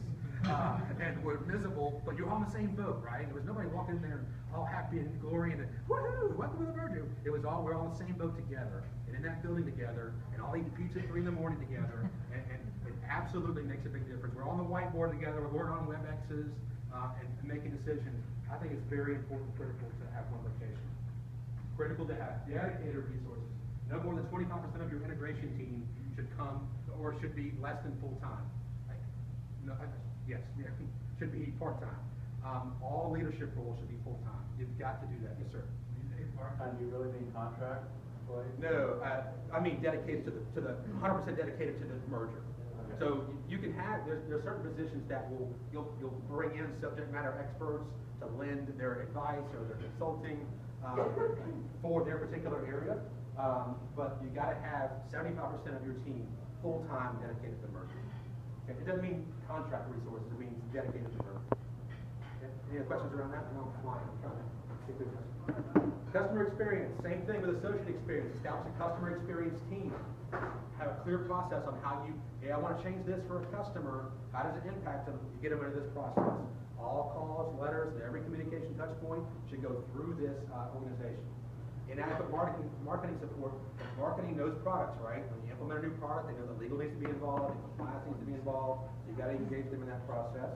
Speaker 1: and were miserable, but you're on the same boat, right? There was nobody walking in there all happy and glory and woohoo, welcome to the merger. It was all, we're all on the same boat together, and in that building together, and all eating pizza at 3 in the morning together, and it absolutely makes a big difference. We're on the whiteboard together, we're working on WebExes, and making decisions. I think it's very important, critical to have one location. Critical to have dedicated resources. No more than 25% of your integration team should come, or should be less than full-time. No, yes, yeah, should be part-time. All leadership roles should be full-time. You've got to do that. Yes, sir.
Speaker 7: When you say part-time, do you really mean contract employees?
Speaker 1: No, I mean dedicated to the 100% dedicated to the merger. So you can have, there's certain positions that you'll bring in subject matter experts to lend their advice or their consulting for their particular area. But you gotta have 75% of your team full-time dedicated to the merger. Okay? It doesn't mean contract resources, it means dedicated to the merger. Okay? Any other questions around that? No, come on, I'm trying to get through this. Customer experience, same thing with associate experience. Establish a customer experience team. Have a clear process on how you, hey, I want to change this for a customer. How does it impact them? You get them into this process. All calls, letters, every communication touch point should go through this organization. Inadequate marketing support. Marketing knows products, right? When you implement a new product, they know the legal needs to be involved, the compliance needs to be involved. So you got to engage them in that process.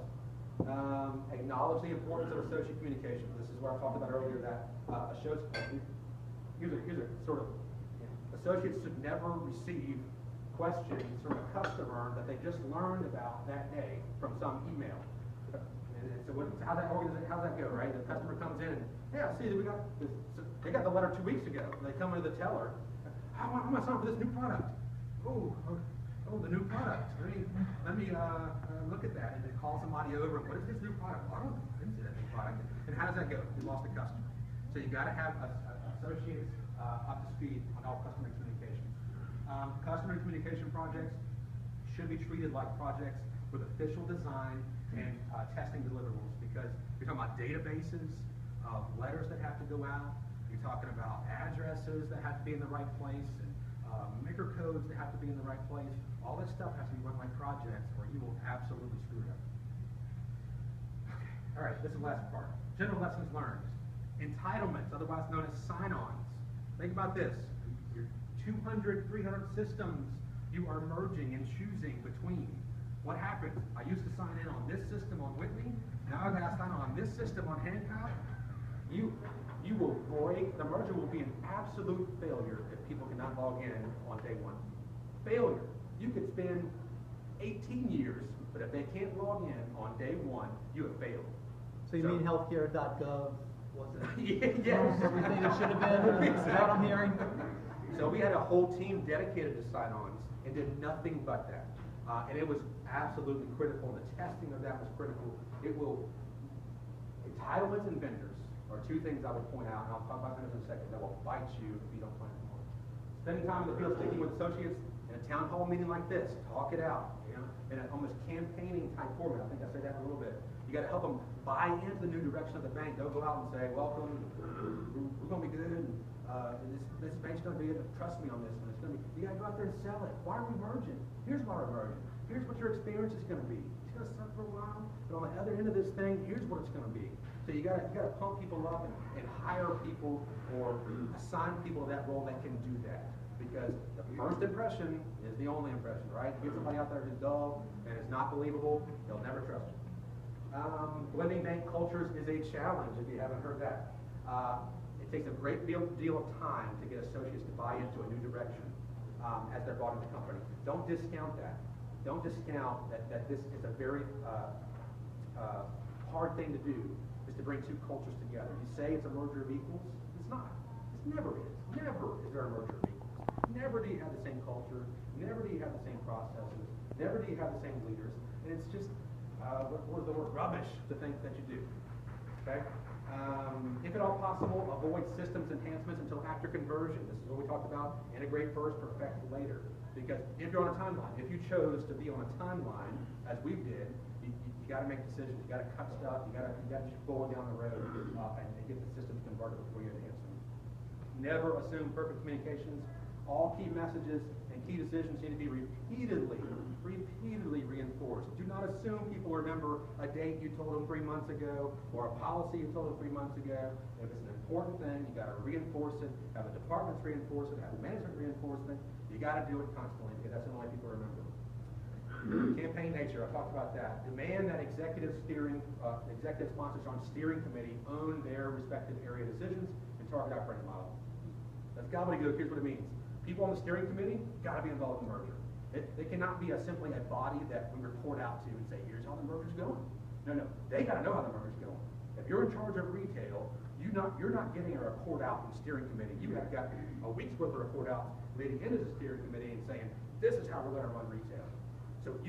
Speaker 1: Acknowledge the importance of associate communication. This is where I talked about earlier that here's a sort of, associates should never receive questions from a customer that they just learned about that day from some email. And so how's that go, right? The customer comes in and, hey, I see that we got this, they got the letter 2 weeks ago. And they come into the teller, I'm gonna sign up for this new product. Oh, the new product. Let me look at that, and then call somebody over. What is this new product? I didn't see that new product. And how does that go? You lost the customer. So you got to have associates up to speed on all customer communication. Customer communication projects should be treated like projects with official design and testing deliverables, because you're talking about databases, letters that have to go out. You're talking about addresses that have to be in the right place, and maker codes that have to be in the right place. All this stuff has to be run like projects, or you will absolutely screw it up. Okay. All right, this is the last part. General lessons learned. Entitlements, otherwise known as sign-ons. Think about this. Your 200, 300 systems you are merging and choosing between. What happens? I used to sign in on this system on Whitney. Now I've got to sign on this system on Hancock. You will break, the merger will be an absolute failure if people cannot log in on day one. Failure. You could spend 18 years, but if they can't log in on day one, you have failed.
Speaker 5: So you mean healthcare.gov wasn't
Speaker 1: yes.
Speaker 5: everything it should have been? Is that what I'm hearing?
Speaker 1: So we had a whole team dedicated to sign-ons and did nothing but that. And it was absolutely critical. The testing of that was critical. Entitlements and vendors are two things I would point out, and I'll talk about vendors in a second, that will bite you if you don't plan for it. Spending time in the field speaking with associates in a town hall meeting like this, talk it out, in an almost campaigning type format. I think I said that in a little bit. You got to help them buy into the new direction of the bank. Don't go out and say, welcome, we're going to be good, and this bank's going to be good. Trust me on this one. It's going to be. You got to go out there and sell it. Why are we merging? Here's why we're merging. Here's what your experience is going to be. It's going to suck for a while, but on the other end of this thing, here's what it's going to be. So you got to pump people up and hire people or assign people to that role that can do that. Because the first impression is the only impression, right? You get somebody out there who's dull and is not believable, they'll never trust you. Blending bank cultures is a challenge, if you haven't heard that. It takes a great deal of time to get associates to buy into a new direction as they're brought into the company. Don't discount that. Don't discount that this is a very hard thing to do, is to bring two cultures together. You say it's a merger of equals, it's not. It never is. Never is there a merger of equals. Never do you have the same culture. Never do you have the same processes. Never do you have the same leaders, and it's just, what was the word, rubbish to think that you do, okay? If at all possible, avoid systems enhancements until after conversion. This is what we talked about, integrate first, perfect later. Because if you're on a timeline, if you chose to be on a timeline, as we did, you gotta make decisions, you gotta cut stuff, you gotta just forward down the road, and get the systems converted before you enhance them. Never assume perfect communications. All key messages and key decisions need to be repeatedly reinforced. Do not assume people remember a date you told them 3 months ago or a policy you told them 3 months ago. If it's an important thing, you got to reinforce it, have the departments reinforce it, have management reinforcement. You got to do it constantly because that's the only people remember. Campaign nature, I talked about that. Demand that executive sponsors on steering committee own their respective area decisions and target operating model. That's gobbledygook. Here's what it means. People on the steering committee got to be involved in the merger. It cannot be simply a body that we report out to and say, here's how the merger's going. No, they got to know how the merger's going. If you're in charge of retail, you're not getting a report out from the steering committee. You have got a week's worth of report out leading into the steering committee and saying, this is how we're going to run retail. So the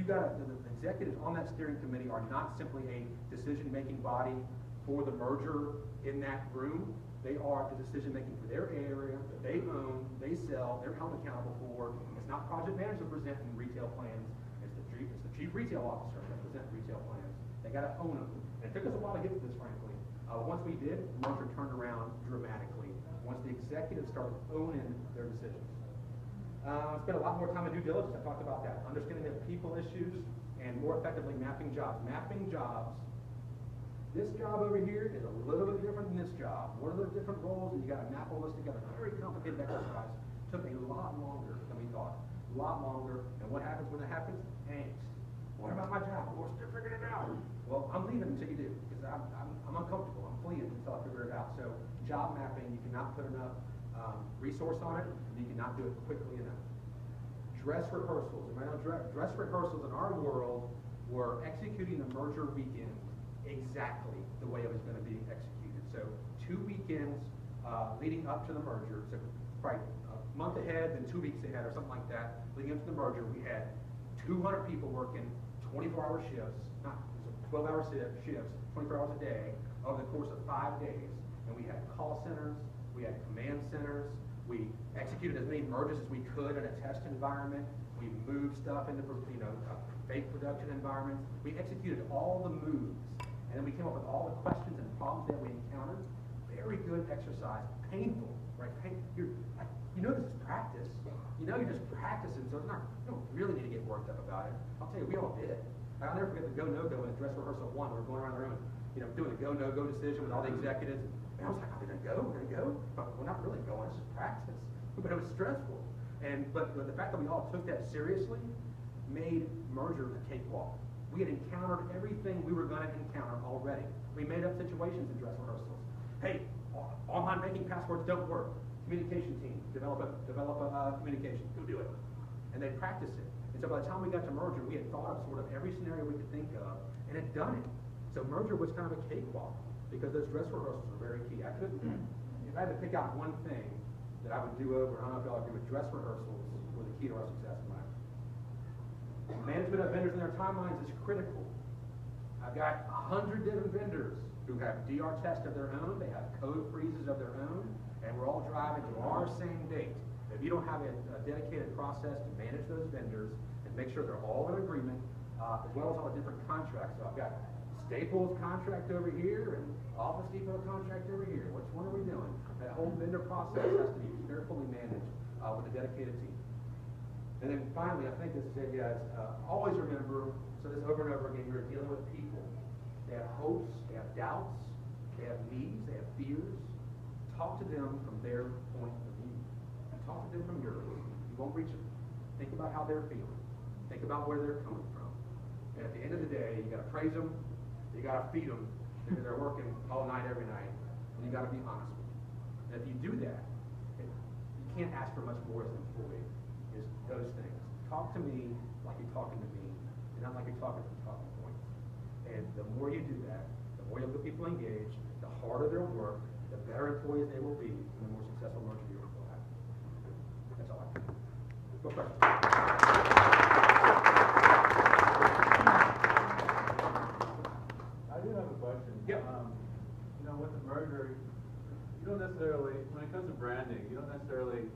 Speaker 1: executives on that steering committee are not simply a decision-making body for the merger in that room. They are the decision-making for their area that they own, they sell, they're held accountable for. It's not project managers presenting retail plans. It's the chief retail officer that presents retail plans. They got to own them. And it took us a while to get to this, frankly. Once we did, the merger turned around dramatically. Once the executives started owning their decisions. Spent a lot more time in due diligence. I talked about that. Understanding their people issues and more effectively mapping jobs. Mapping jobs. This job over here is a little bit different than this job. What are the different roles? And you got to map all this together. Very complicated exercise. Took a lot longer than we thought. A lot longer. And what happens when it happens? Angst. What about my job? We're still figuring it out. Well, I'm leaving until you do, because I'm uncomfortable. I'm fleeing until I figure it out. So job mapping, you cannot put enough resource on it, and you cannot do it quickly enough. Dress rehearsals. Dress rehearsals in our world were executing the merger weekend exactly the way it was going to be executed. So 2 weekends leading up to the merger, so right a month ahead, then 2 weeks ahead or something like that, leading up to the merger, we had 200 people working 24-hour shifts, not 12-hour shifts, 24 hours a day over the course of 5 days. And we had call centers, we had command centers, we executed as many mergers as we could in a test environment. We moved stuff into fake production environments. We executed all the moves. And then we came up with all the questions and problems that we encountered. Very good exercise. Painful, right? You know this is practice. You know you're just practicing, so it's not, you don't really need to get worked up about it. I'll tell you, we all did. I'll never forget the go, no-go in dress rehearsal 1. We were going around the room, doing a go, no-go decision with all the executives. And I was like, are we going to go? We're going to go? But we're not really going. It's just practice. But it was stressful. But the fact that we all took that seriously made merger a cakewalk. We had encountered everything we were going to encounter already. We made up situations in dress rehearsals. Hey, online banking passwords don't work. Communication team, develop a communication. Go do it. And they practiced it. And so by the time we got to merger, we had thought of sort of every scenario we could think of and had done it. So merger was kind of a cakewalk because those dress rehearsals were very key. If I had to pick out one thing that I would do over, I don't know if y'all agree with, dress rehearsals were the key to our success in life. Management of vendors and their timelines is critical. I've got 100 different vendors who have DR tests of their own, they have code freezes of their own, and we're all driving to our same date. If you don't have a dedicated process to manage those vendors and make sure they're all in agreement, as well as all the different contracts. So I've got Staples contract over here and Office Depot contract over here. Which one are we doing? That whole vendor process has to be carefully managed with a dedicated team. And then finally, I think this is it, guys. Always remember, so this over and over again, you're dealing with people. They have hopes, they have doubts, they have needs, they have fears. Talk to them from their point of view. Talk to them from yours. You won't reach them. Think about how they're feeling. Think about where they're coming from. And at the end of the day, you got to praise them, you got to feed them, because they're working all night, every night, and you got to be honest with them. And if you do that, you can't ask for much more as an employee. Is those things. Talk to me like you're talking to me, and not like you're talking from talking points. And the more you do that, the more you'll get people engaged, the harder they'll work, the better employees they will be, and the more successful merger you will have. That's all I have. What questions?
Speaker 7: merger, you don't necessarily, when it comes to branding, you don't necessarily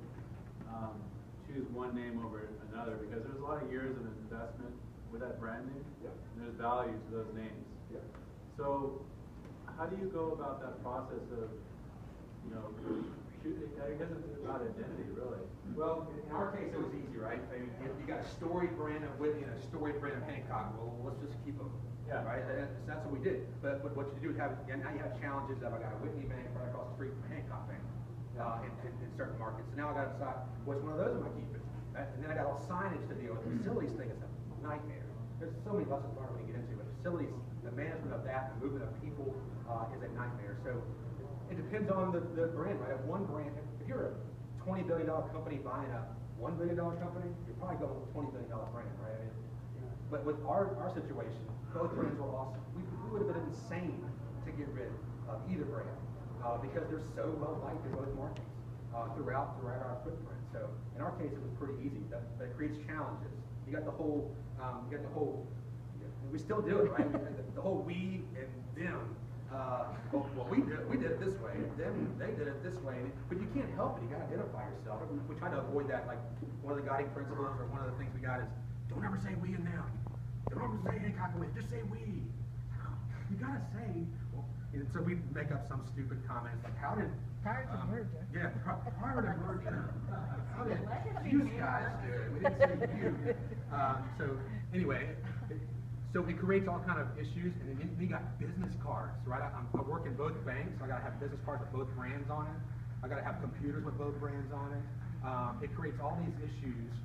Speaker 7: choose one name over another, because there's a lot of years of investment with that branding.
Speaker 1: Yep.
Speaker 7: And there's value to those names.
Speaker 1: Yeah.
Speaker 7: So, how do you go about that process of, you know, I guess it's about identity, really.
Speaker 1: Well, in our case, it was easy, right? I mean, you got a storied brand of Whitney and a storied brand of Hancock. Well, let's just keep them.
Speaker 7: Yeah.
Speaker 1: Right? That's what we did. But what you do is have, and now you have challenges of I got a Whitney bank right across the street from a Hancock bank in certain markets. So now I got to decide which one of those am I keeping? And then I got all signage to deal with. The facilities thing is a nightmare. There's so many lessons learned when you get into it. Facilities, the management of that, the movement of people is a nightmare. So it depends on the brand, right? If one brand, if you're a $20 billion company buying a $1 billion company, you're probably going with a $20 billion brand, right? I mean, but with our situation, both brands were awesome. We would have been insane to get rid of either brand because they're so well liked in both markets throughout our footprint. So in our case, it was pretty easy, but it creates challenges. You got the whole, we still do it, right? The whole we and them. Well, we did it this way, and then they did it this way, but you can't help it. You got to identify yourself. We try to avoid that. Like one of the guiding principles, or one of the things we got is don't ever say we and them. Don't ever say Hancock and we. Just say we. You got to say. Well, and so we make up some stupid comments like, how did
Speaker 8: Prior to merger.
Speaker 1: Yeah, prior to merger. How did you guys do it? We didn't say you. So anyway. So it creates all kind of issues, and then you got business cards, right? I work in both banks, so I got to have business cards with both brands on it. I got to have computers with both brands on it. It creates all these issues,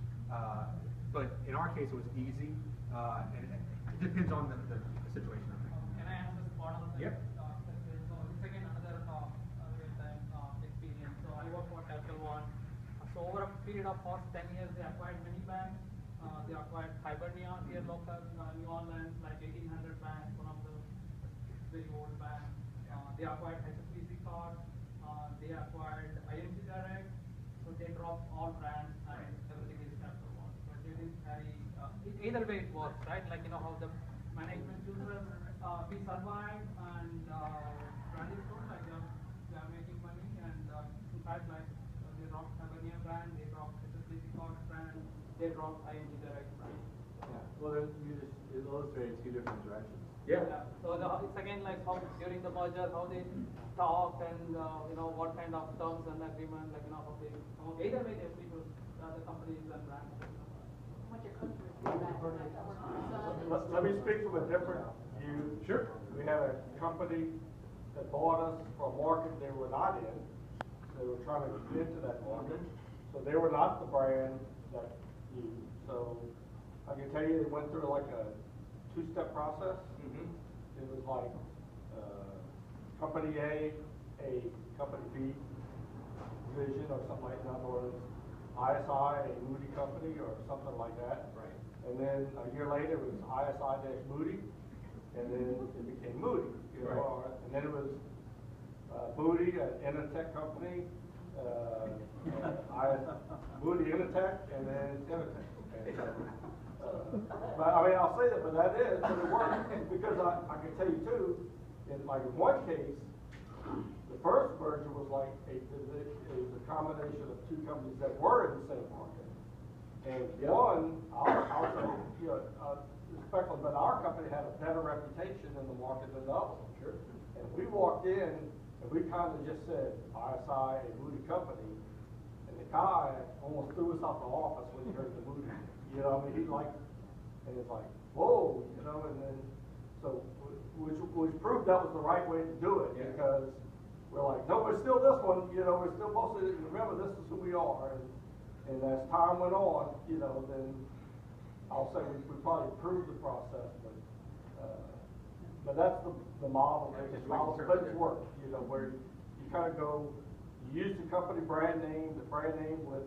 Speaker 1: but in our case, it was easy, and it depends on the situation.
Speaker 9: Can I answer this part of the
Speaker 1: Yep.
Speaker 9: So it's again another real-time experience. So I work for Capital One. So over a period of past 10 years, they acquired many banks. They acquired Hibernia here local, New Orleans, like 1800 Bank, one of the very old banks. They acquired HSBC card. They acquired IMG Direct. So they dropped all brands and everything is Capital One. So it is very, either way it works, right? Like, you know, how the management chooses, we survive and brand is good, like they are making money, and in fact, like they dropped Hibernia brand, they dropped HSBC card brand, they dropped IMG Direct brand.
Speaker 7: Yeah. Well, you just illustrated two different directions.
Speaker 1: Yeah.
Speaker 9: So it's again like how during the merger, how they talk, and you know what kind of terms and agreement, like you know how they either way they people the companies and brands.
Speaker 3: What your customers do that.
Speaker 4: Let me speak from a different view.
Speaker 1: Sure.
Speaker 4: We had a company that bought us for a market they were not in. They were trying to get into that market. So they were not the brand that you. So I can tell you they went through like a two-step process. It was like company A company B division or something like that, or ISI, a Moody company or something like that.
Speaker 1: Right.
Speaker 4: And then a year later it was ISI-Moody, and then it became Moody. You know, and then it was Moody, an Initech company, Moody Initech, and then Initech. Okay. But I mean, I'll say that, but that is, but it worked, because I can tell you too, in like in one case, the first merger was like it was a combination of two companies that were in the same market. And one, I'll say, you know, respectfully, but our company had a better reputation in the market than the other. Sure. And we walked in, and we kind of just said, ISI, a Moody company, and the guy almost threw us out the office when he heard the Moody. You know, I mean, he like, and it's like, whoa, you know, and then, so, which proved that was the right way to do it, because we're like, no, we're still this one, you know, we're still supposed to, remember, this is who we are, and as time went on, you know, then, I'll say we probably improved the process, but that's the model, but it's work, you know, where you kind of go, you use the company brand name with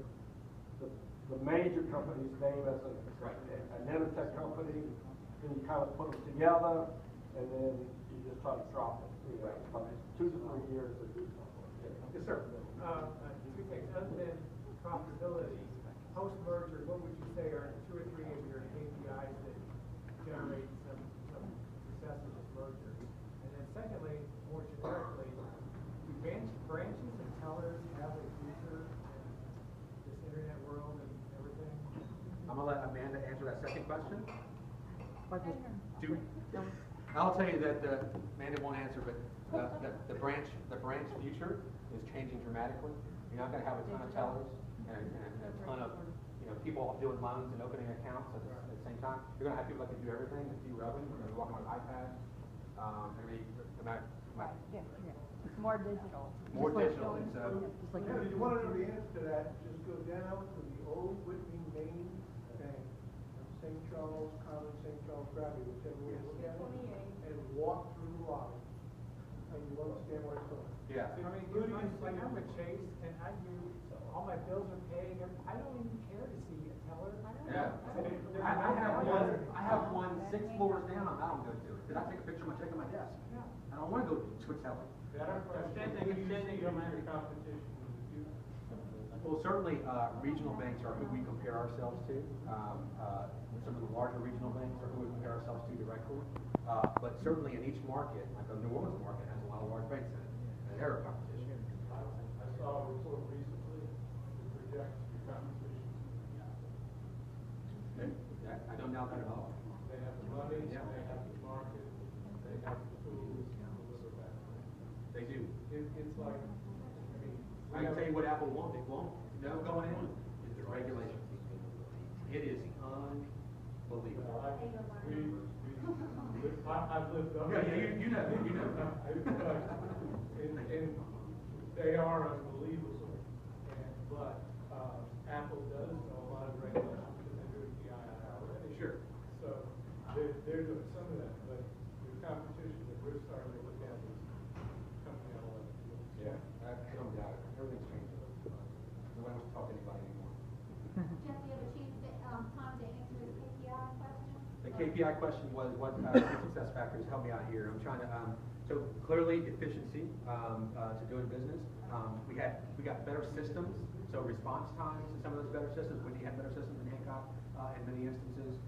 Speaker 4: the major company's name as an Initech company, then you kind of put them together, and then you just try to drop it. You know, like 2 to 3 years to do something.
Speaker 1: Yes, sir.
Speaker 8: Two things. Other than profitability, post-merger, what would you say are 2 or 3 of your KPIs that generate some success of this merger? And then secondly, more generically,
Speaker 1: question? I'll tell you that, Amanda won't answer, but the branch future is changing dramatically. You're not gonna have a ton of tellers and a ton of, people doing loans and opening accounts at the same time. You're gonna have people that can do everything, and do revenue, they're gonna be walking on iPads.
Speaker 3: It's more digital.
Speaker 1: More digital, it's,
Speaker 4: Yeah, if you want to know the answer to that, just go down to the old Whitney Main Bank, St. Charles, Common St. Charles, Bradley, whichever way you look at it, and walk through the lobby, and you'll understand what it's doing.
Speaker 1: yeah.
Speaker 8: I mean, like I'm with Chase, and I do, all my bills are paid, I don't even care to see a teller.
Speaker 1: Yeah. I have one 6 floors down, I don't go to it, because I take a picture of my check on my desk. I don't wanna go to a teller. Well, certainly, regional banks are who we compare ourselves to. Some of the larger regional banks are who we compare ourselves to directly. But certainly in each market, like the New Orleans market has a lot of large banks in it, and they're a competition.
Speaker 4: I saw a report recently that projects your competition.
Speaker 1: I don't doubt that at all.
Speaker 4: They have the money, they have the market, they have the tools to deliver that.
Speaker 1: They do.
Speaker 4: It's like,
Speaker 1: I can tell you what Apple won't, going in, is the regulation. It is unbelievable.
Speaker 4: I've lived up.
Speaker 1: Yeah, you know.
Speaker 4: And they are unbelievable, but Apple does know a lot of regulations because they're doing PII already.
Speaker 1: Sure.
Speaker 4: So they're doing some of that, but the competition that we're starting to look at is company on level.
Speaker 1: Yeah, I don't doubt it. Everything's changing. Nobody wants to talk to anybody anymore.
Speaker 2: Jeff, you have a chance to, time to answer his KPI question?
Speaker 1: The KPI question was what success factors, help me out here. I'm trying to, so clearly efficiency to doing business. We got better systems, so response times in some of those better systems. We had better systems in Hancock in many instances.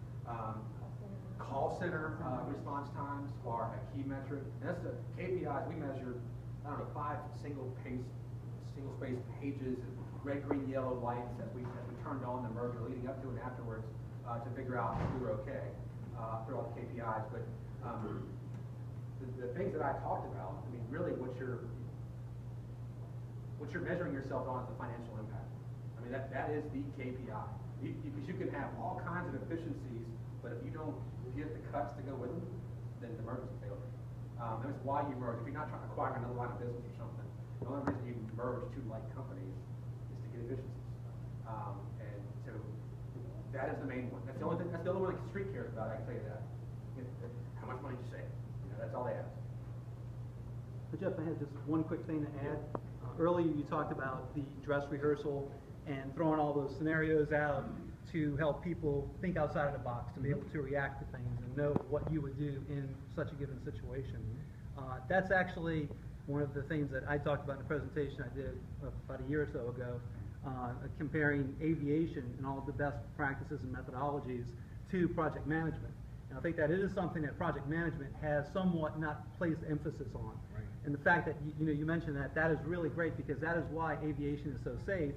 Speaker 1: Call center response times are a key metric. And that's the KPIs we measured. I don't know, 5 single-space pages, red, green, yellow lights as we turned on the merger leading up to and afterwards to figure out if we were okay through all the KPIs. But the things that I talked about, I mean, really what you're measuring yourself on is the financial impact. I mean, that is the KPI. Because you can have all kinds of efficiencies, but if you don't get the cuts to go with them, then the merger's a failure. That's why you merge. If you're not trying to acquire another line of business or something, the only reason you merge 2 like companies is to get efficiencies. And so that is the main one. That's the only one that the street cares about. I can tell you that. How much money did you save? That's all they ask.
Speaker 5: But Jeff, I had just one quick thing to add. Earlier you talked about the dress rehearsal and throwing all those scenarios out to help people think outside of the box, to be able to react to things and know what you would do in such a given situation. That's actually one of the things that I talked about in the presentation I did about a year or so ago, comparing aviation and all of the best practices and methodologies to project management. And I think that it is something that project management has somewhat not placed emphasis on.
Speaker 1: Right.
Speaker 5: And the fact that you mentioned that is really great, because that is why aviation is so safe,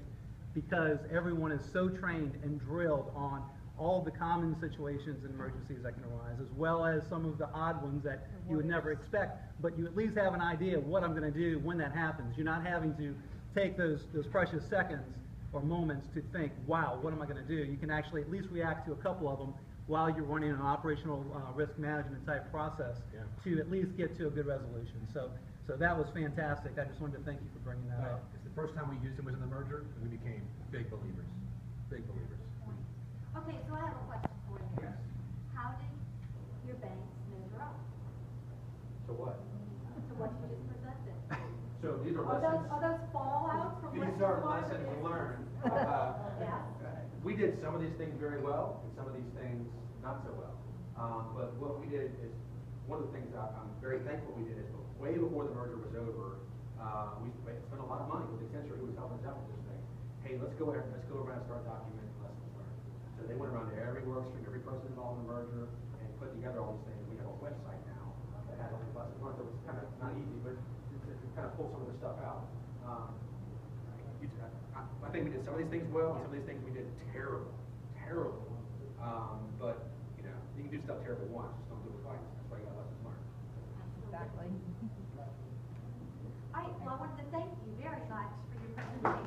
Speaker 5: because everyone is so trained and drilled on all the common situations and emergencies that can arise, as well as some of the odd ones that you would never expect, but you at least have an idea of what I'm going to do when that happens. You're not having to take those precious seconds or moments to think, wow, what am I going to do? You can actually at least react to a couple of them while you're running an operational risk management type process to at least get to a good resolution. So that was fantastic. I just wanted to thank you for bringing that up.
Speaker 1: It's the first time we used it was in the merger, and we became big believers. Big believers.
Speaker 2: Okay, so I have a question for you.
Speaker 1: Yes.
Speaker 2: How did your banks measure up
Speaker 1: So what?
Speaker 2: to what you just presented?
Speaker 1: So these are
Speaker 2: Are
Speaker 1: lessons.
Speaker 2: those fallouts from what
Speaker 1: These
Speaker 2: you
Speaker 1: are
Speaker 2: learned?
Speaker 1: lessons learned.
Speaker 2: Yes.
Speaker 1: We did some of these things very well, and some of these things not so well. But what we did is, one of the things I'm very thankful we did is, way before the merger was over, we spent a lot of money with Accenture, who was helping us out with this thing. Hey, let's go around and start documenting lessons learned. So they went around to every work stream, every person involved in the merger, and put together all these things. We have a website now that has all these lessons learned. So it's kind of not easy, but to kind of pull some of the stuff out. I think we did some of these things well, and some of these things we did terrible. But You can do stuff terrible once, just don't do it twice. That's why you got lessons learned.
Speaker 2: Exactly. All right, well, I wanted to thank you very much for your presentation.